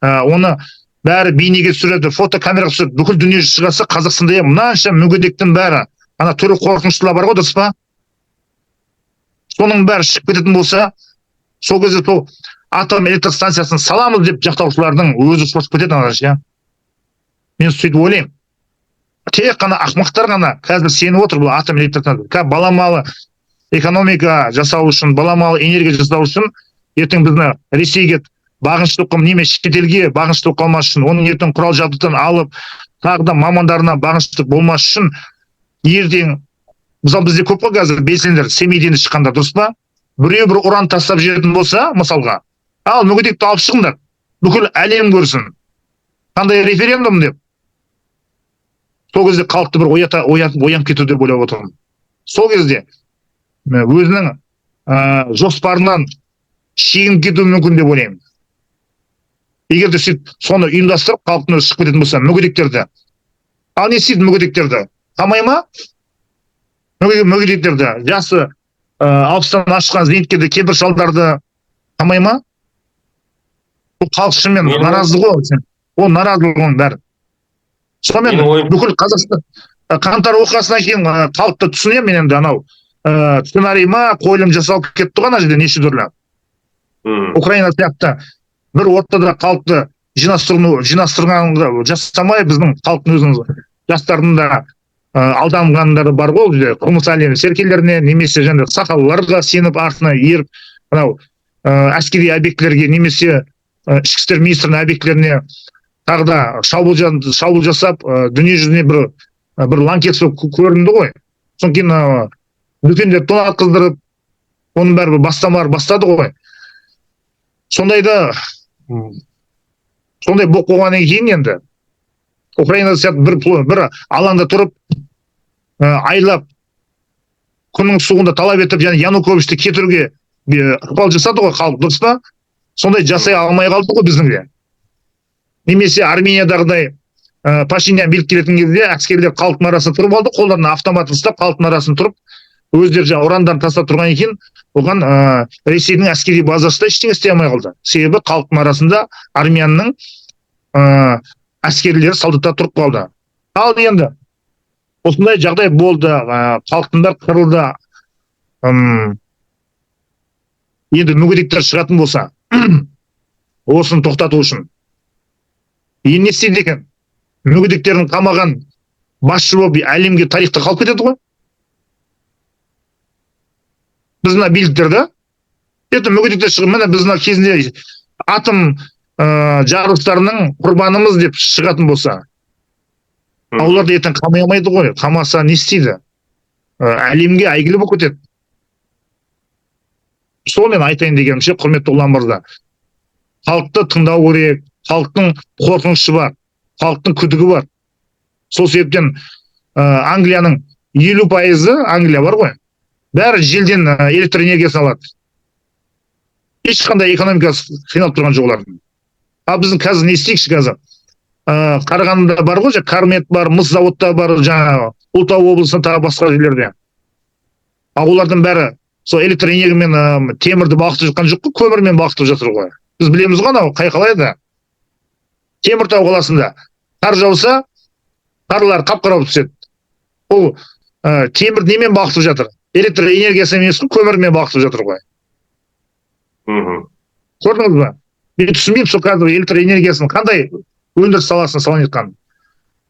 Оны бәрі бейнеге түсіреді, фотокамераға түсіреді, бүкіл дүние шығасы Қазақстанда мынанша мүгедектің бәрі, ана түрі қорқыныштылар бар ғой, дұрыс па? Соның бәрі шығып кететін болса, сол кезде сол атом электр станциясын саламыз деп жақтаушылардың өзі шошып кетеді, ана. Мен сөйтіп ойлаймын. Тек қана ақымақтар ғана қазір сеніп отыр бұл атом электр станциясы. Баламалы экономика жасау үшін, баламалы энергия жасау үшін, ертең бізді Ресейге бағыныштылық, немесе шетелге бағыныштылық қалмас үшін, оның ертең құрал жабдықтан алып, тағы да мамандарына бағыныштылық болмас үшін, ертең, мысалы бізде көп қой қазір белсенділер, Семейден шыққандар, дұрыс па? Біреу бір уран тастап жіберетін болса, мысалға, ал мүгедекті алып шығыңдар, бүкіл әлем көрсін. Қандай референдум деп. Сол кезде халықты бір оянып кету деп ойлап отырмын. Сол кезде өзінің жоспарынан шегініп кету мүмкін деп ойлаймын. Егер де сөйтіп соны ұйымдастырып, халықтың өзі шығып кететін болса, мүгедектерді. Ал не істейді мүгедектерді? Қамай ма? Мүгедектерді, жасы 60-тан асқан зейнеткерді, кемпір шалдарды қамай ма? Бұл халық шынымен наразы ғой. Ол наразылығының бәрі. Сонымен бүкіл Қазақстан қаңтар оқиғасынан кейін халықты түсінемін мен енді анау сценарий ма, қойылым жасалып кетті ғой ана жерде неше түрлі. Украина сияқты бір ортада халықты жинастырған жасамай, біздің халықтың өзінің жастардың да алданғандары бар ғой, қылмыс әлемі серкелеріне, немесе сақалыларға сеніп артына еріп, анау әскери объектілерге, немесе ішкі істер министрінің объектілеріне тағы да шабуыл жасап, дүние жүзіне бір лаңкес көрінді ғой. Содан кейін дүкендер тонатқыздырып, оның бәрі бастамалар бастады ғой. Сондай болып қойғаннан кейін енді Украина сияқты бір алаңда тұрып, айлап, күннің суығында талап етіп, Януковичті кетіруге ықпал жасады ғой халық, дұрыс па? Сондай жасай алмай қалды ғой біздіңде. Немесе Армениядағыдай Пашинян билік келетін кезде әскерлер халықтың арасында тұрып алды, қолдарына автомат ұстап, халықтың арасында тұрып, өздері урандарын тастап тұрған екен, оған Ресейдің әскери базасында ештеңе істей алмай қалды. Себебі халықтың арасында Арменияның әскерлері, солдаттар тұрып қалды. Ал енді осындай жағдай болды, халықтың бәрі қырылды. Енді мүгедектер шығатын болса, осыны тоқтату үшін. Енді не істейді екен? мүгедектерін қамаған басшы болып әлемге тарихта қалып кетеді ғой. Біз мына биліктер да ертең мүгедектер шығып, міне біз мына кезінде атом жарылыстарының құрбанымыз деп шығатын болса, оларды ертең қамай алмайды ғой. Қамаса не істейді? Әлемге әйгілі болып кетеді. Сол мен айтайын дегенім ше, құрметті ұлан мырза. Халықты тыңдау керек, халықтың қорқынышы бар, халықтың күдігі бар. Сол себептен Англияның 50% Англия бар ғой. Бәрі желден электр энергиясын алады. Ешқандай экономикасы қиналып тұрған жоқ олардың. Ал біздің қазір не істейікші қазір? Қарағандыда бар ғой, Кармет бар, мыс заводта бар, жаңағы Ұлытау облысында тағы басқа жерлерде. Ал олардың бәрі сол электр энергиямен темірді балқытып жатқан жоқ қой, көмірмен балқытып жатыр ғой. Біз білеміз ғой анау қай қалайда. Теміртау қаласында қар жауса, қарлар қап-қара болып түседі. Ол темірді немен балқытып жатыр? Электр энергиясы емес қой, көмірмен балқытып жатыр ғой. Көрдіңіз ба? Мен түсінбеймін сол қазір электр энергиясын қандай өндіріс саласын салайын жатқан.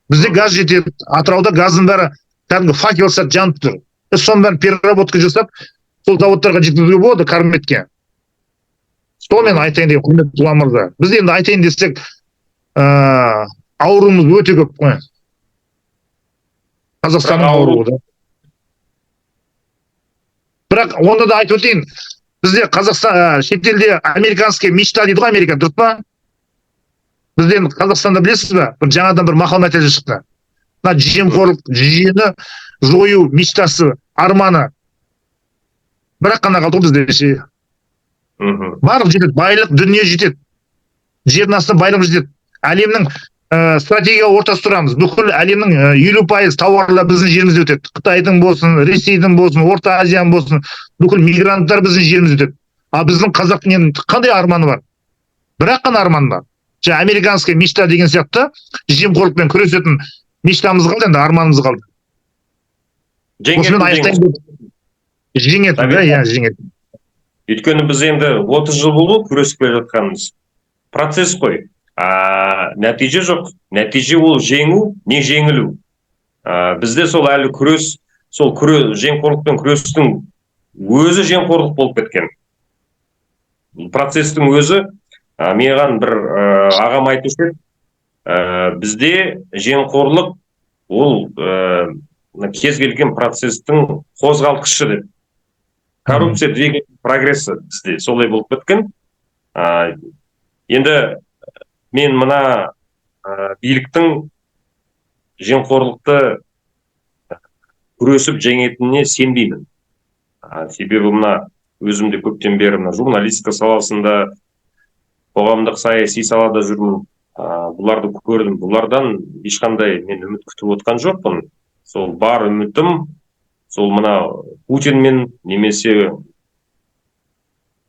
Бізде газ жетеді, Атырауда газдың бәрі кәдімгі факел сәт жанып тұр. Соның бәрін переработка жасап, сол заводтарға жеткізуге болады, Карметке. Сол мен айтайын деп, құрметті ұлан мырза. Біз енді айтайын десек, ауруымыз өте көп қой. Қазақстанның ауруы да. Бірақ онда да айтып өтейін, бізде Қазақстан, шетелде американский мечта дейді ғой, Америка, дұрыс па? Бізде Қазақстанда білесіз бе? Бір жаңадан бір мақал мәтелі шықты. Мына жемқорлық жүйені жою мечтасы, арманы. Бірақ қана қалды ғой бізде ше. Барлық жетеді, байлық, дүние жетеді. Жердің астында байлық жетеді. Әлемнің стратегия ортасы тұрамыз. Бүкіл әлемнің 50% тауарлар біздің жерімізде өтеді. Қытайдың болсын, Ресейдің болсын, Орта Азияның болсын, бүкіл мигранттар біздің жерімізде өтеді. А біздің қазақтың қандай арманы бар? Бірақ қана арманы бар. Американский мечта деген сияқты жемқорлықпен күресетін мечтамыз қалды, енді арманымыз қалды. Жеңеді, да, иә, жеңеді. Өйткені біз енді 30 жыл болды күресіп келе жатқанымыз. Процесс қой. Нәтиже жоқ. Нәтиже ол жеңу, не жеңілу. Бізде сол әлі күрес, сол жемқорлықпен күрестің өзі жемқорлық болып кеткен. Процестің өзі, маған бір ағам айтушы, бізде жемқорлық ол кез келген процестің қозғалтқышы деп. Коррупция двигатель прогресса бізде солай болып кеткен. Енді мен мына биліктің жемқорлықты күресіп жеңетініне сенбеймін. Себебі мына өзімде көптен бері журналистика саласында, қоғамдық саяси салада жүрмін. Бұларды көрдім. Бұлардан ешқандай мен үміт күтіп отқан жоқпын. Сол бар үмітім, сол мына Путинмен немесе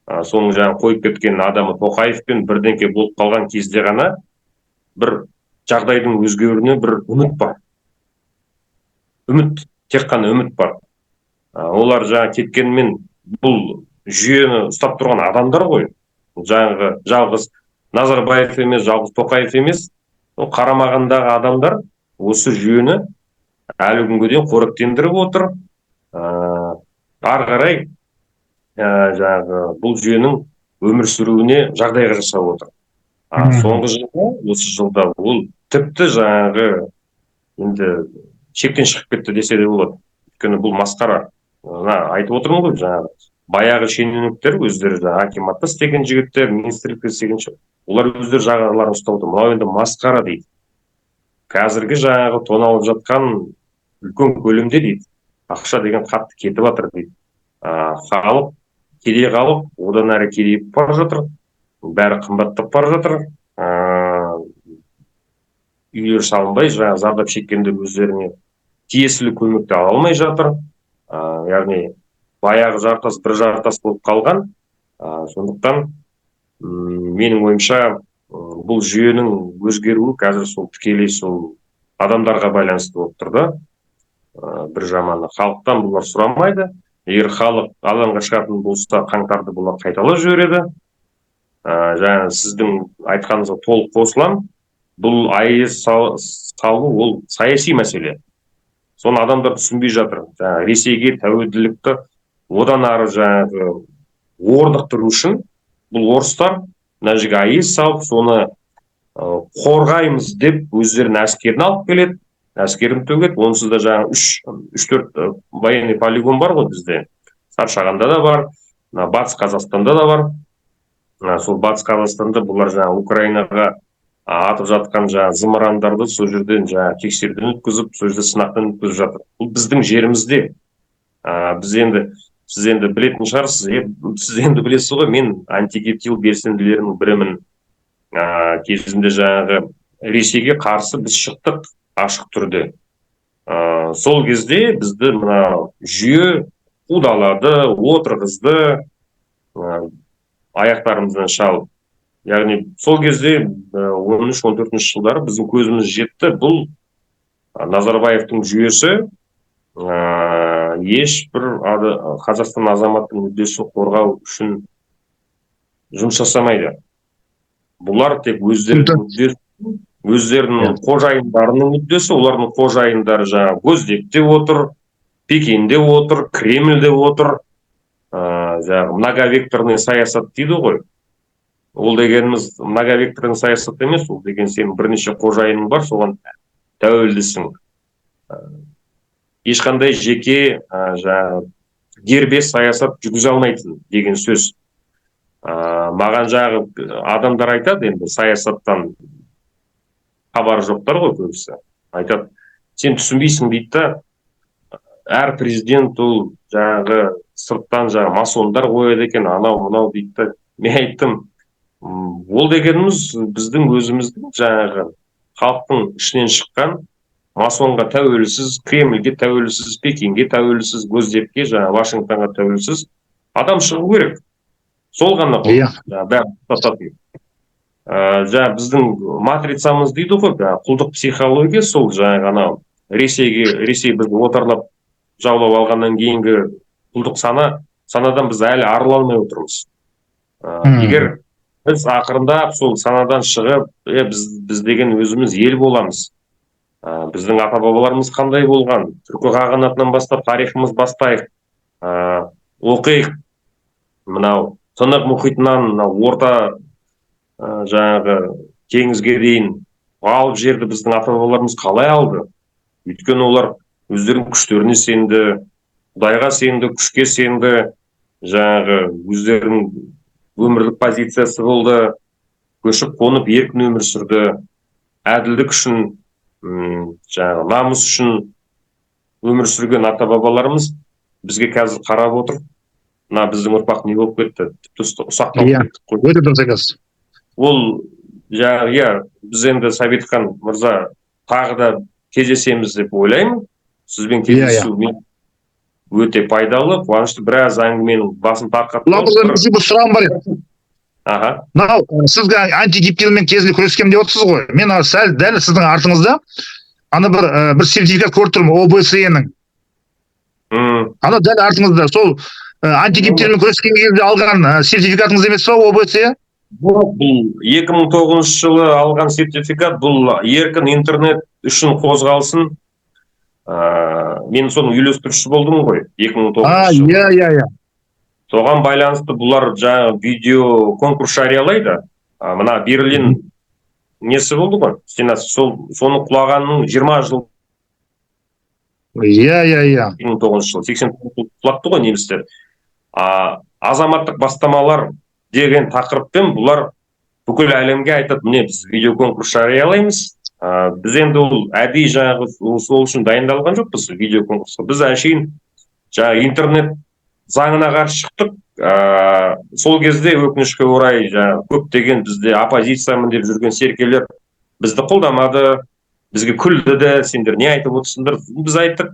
соның жаңа қойып кеткен адамы Тоқаевпен бірдеңке болып қалған кезде ғана бір жағдайдың өзгеруіне бір үміт бар. Үміт, тек қана үміт бар. Олар жаңа кеткенмен бұл жүйені ұстап тұрған адамдар ғой. Жаңағы жалғыз Назарбаев емес, жалғыз Тоқаев емес, қарамағындағы адамдар осы жүйені әлі күнге дейін қоректендіріп отыр. Ары қарай жаңағы бұл жүйенің өмір сүруіне жағдайға жасап отыр. Соңғы жылда, осы жылда ол тіпті жаңағы енді шектен шығып кетті десе де болады. Өйткені бұл масқара. Айтып отырмын ғой, жаңағы баяғы шенеуніктер өздері акиматта істеген жігіттер, министрлікте істеген шығар. Олар өздері жағаларын ұстап отыр. Мынау енді масқара дейді. Қазіргі жаңағы тоналып жатқан үлкен көлемде дейді. Ақша деген қатты кетіп жатыр дейді. Халық кедей халық одан әрі кедейіп бара жатыр. Бәрі қымбаттап бара жатыр. Үйлер салынбай, жаңағы зардап шеккендер өздеріне тиесілі көмекті ала алмай жатыр. Яғни баяғы жартас бір жартас болып қалған. Сондықтан менің ойымша бұл жүйенің өзгеруі қазір сол тікелей сол адамдарға байланысты болып тұр да. Бір жаманы халықтан бұлар сұрамайды. Егер халық алаңға шығатын болса, қаңтарды бұлар қайталап жібереді. Жаңа сіздің айтқаныңызға толық қосыламын. бұл АЭС салу ол саяси мәселе. Соны адамдар түсінбей жатыр. Жаңағы Ресейге тәуелділікті одан ары жаңағы орнықтыру үшін бұл орыстар мына жерге АЭС салып, соны қорғаймыз деп өздерінің әскерін алып келеді, әскерін төгеді. Онсыз да жаңағы 3-4 военный полигон бар ғой бізде. Саршағанда да бар, Батыс Қазақстанда да бар. Сол Батыс Қазақстанда бұлар жаңағы Украинаға атып жатқан жаңағы зымырандарды сол жерден жаңағы тексеруден өткізіп, сол жерде сынақтан өткізіп жатыр. Бұл біздің жерімізде. Сіз енді білетін шығарсыз, сіз енді білесіз ғой, мен антигептил белсенділерінің бірімін. Кезінде жаңағы Ресейге қарсы біз шықтық ашық түрде. Сол кезде бізді мына жүйе қудалады, отырғызды, аяқтарымыздан шалып. Яғни сол кезде 13-14 жылдары біздің көзіміз жетті. Бұл Назарбаевтың жүйесі ешбір Қазақстан азаматтың мүддесін қорғау үшін жұмыс жасамайды. Бұлар тек өздерінің қожайындарының мүддесі, олардың қожайындары жаңағы Госдепте отыр, Пекинде отыр, Кремльде отыр. Жаңағы многовекторный саясат дейді ғой. Ол дегеніміз многовекторный саясат емес, ол деген сенің бірнеше қожайының бар, соған тәуелдісің. Ешқандай жеке дербес саясат жүргізе алмайтын деген сөз. Маған жағы адамдар айтады, енді саясаттан хабары жоқтар ғой көбісі. Айтады, сен түсінбейсің дейді да, әр президент ол жаңағы сырттан жаңағы масондар қояды екен, анау-мынау дейді да. Мен айттым, ол дегеніміз біздің өзіміздің жаңағы халықтың ішінен шыққан масонға тәуелсіз, Кремльге тәуелсіз, Пекинге тәуелсіз, Госдепке, жаңағы Вашингтонға тәуелсіз адам шығу керек. Сол ғана бәрін тоқтататын. Жаңағы біздің матрицамыз дейді ғой, құлдық психология, сол жаңағы анау Ресей бізді отарлап жаулап алғаннан кейінгі құлдық санадан біз әлі арыла алмай отырмыз. Егер біз ақырындап сол санадан шығып, біз деген өзіміз ел боламыз. Біздің ата-бабаларымыз қандай болған? Түркі қағанатынан бастап тарихымыз бастайық. Оқиық. Мынау Тынық мұхитынан орта жаңағы теңізге дейін алып жерді біздің ата-бабаларымыз қалай алды? Өйткені олар өздерінің күштеріне сенді, Құдайға сенді, күшке сенді, жаңағы өздерінің өмірлік позициясы болды, көшіп қонып еркін өмір сүрді, әділдік үшін, жаңағы намыс үшін өмір сүрген ата-бабаларымыз бізге қазір қарап отыр. Мына біздің ұрпақ не болып кетті? Тіпті ұсақталып кеттік қой. Өте дұрыс айтасыз. Ол біз енді Сәбитхан мырза тағы да кездесеміз деп ойлаймын. Сізбен кездесу өте пайдалы, қуанышты. Біраз әңгіменің басын тарқатып. Бір сұрағым бар еді. Мынау сізге антигептилмен кезінде күрескем деп отырсыз ғой. Мен сәл дәл сіздің артыңызда ана бір сертификат көріп тұрмын, ОБСЕ-нің. Ана дәл артыңызда сол антигептилмен күрескен кезде алған сертификатыңыз емес па, ОБСЕ? Бұл 2009 жылы алған сертификат, бұл еркін интернет үшін қозғалсын. Мен соның үйлестірушісі болдым ғой, 2009 жылы. Соған байланысты бұлар жаңа видео конкурс жариялайды. Мына Берлин несі болды ғой, соны құлағанның 20 жыл. 2009 жыл, 89 жыл құлақты ғой немістер. Азаматтық бастамалар деген тақырыппен бұлар бүкіл әлемге айтады, міне біз видео конкурс жариялаймыз. Біз енді ол әдейі жаңағы сол үшін дайындалған жоқпыз видео конкурсқа. Біз әшейін жаңағы интернет заңына қарсы шықтық. Сол кезде өкінішке орай көптеген бізде оппозициямын деп жүрген серкелер бізді қолдамады, бізге күлді де, сендер не айтып отырсыңдар? Біз айттық,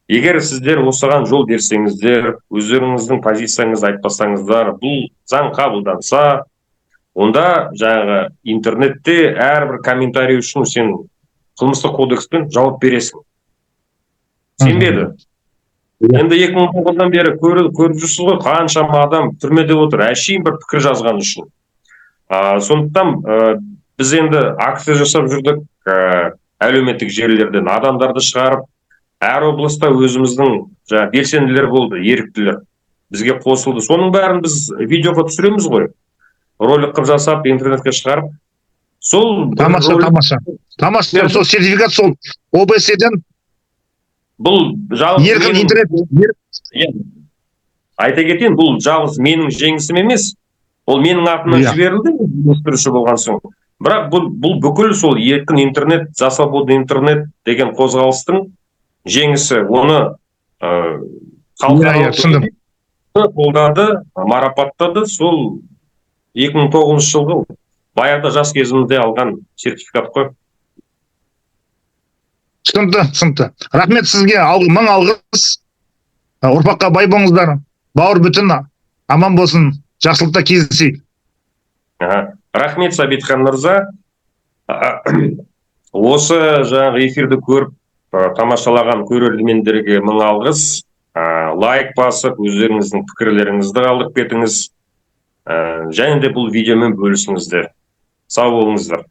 егер сіздер осыған жол берсеңіздер, өздеріңіздің позицияңызды айтпасаңыздар, бұл заң қабылданса, онда жаңағы интернетте әрбір комментарий үшін сен қылмыстық кодекспен жауап бересің. Сенбеді. Енді 2009-дан бері көріп жүрсіз ғой, қаншама адам түрмеде отыр, әшейін бір пікір жазған үшін. Сондықтан біз енді акция жасап жүрдік, әлеуметтік желілерден адамдарды шығарып, әр облыста өзіміздің белсенділер болды, еріктілер бізге қосылды. Соның бәрін біз видеоға түсіреміз ғой, ролик қылып жасап интернетке шығарып. Сол тамаша. Сол сертификат сол ОБС-ден бұл жалғыз еркін интернет. Айта кетейін, бұл жалғыз менің жеңісім емес. Ол менің атымнан жіберілді, үйлестіруші болған соң. Бірақ бұл бүкіл сол еркін интернет, за свободный интернет деген қозғалыстың жеңісі. Оны түсіндім. қолдады, марапаттады. Сол 2009 жылғы баяғыда жас кезімде алған сертификат қой. Түсінікті. Рахмет сізге, мың алғыс. Ұрпаққа бай болыңыздар. Бауыр бүтін, аман болсын, жақсылықта кездесейік. Рахмет, Сабитхан мырза. Осы жаңағы эфирді көріп тамашалаған көрермендерге мың алғыс. Лайк басып, өздеріңіздің пікірлеріңізді қалдырып кетіңіз. Және де бұл видеомен бөлісіңіздер. Сау болыңыздар.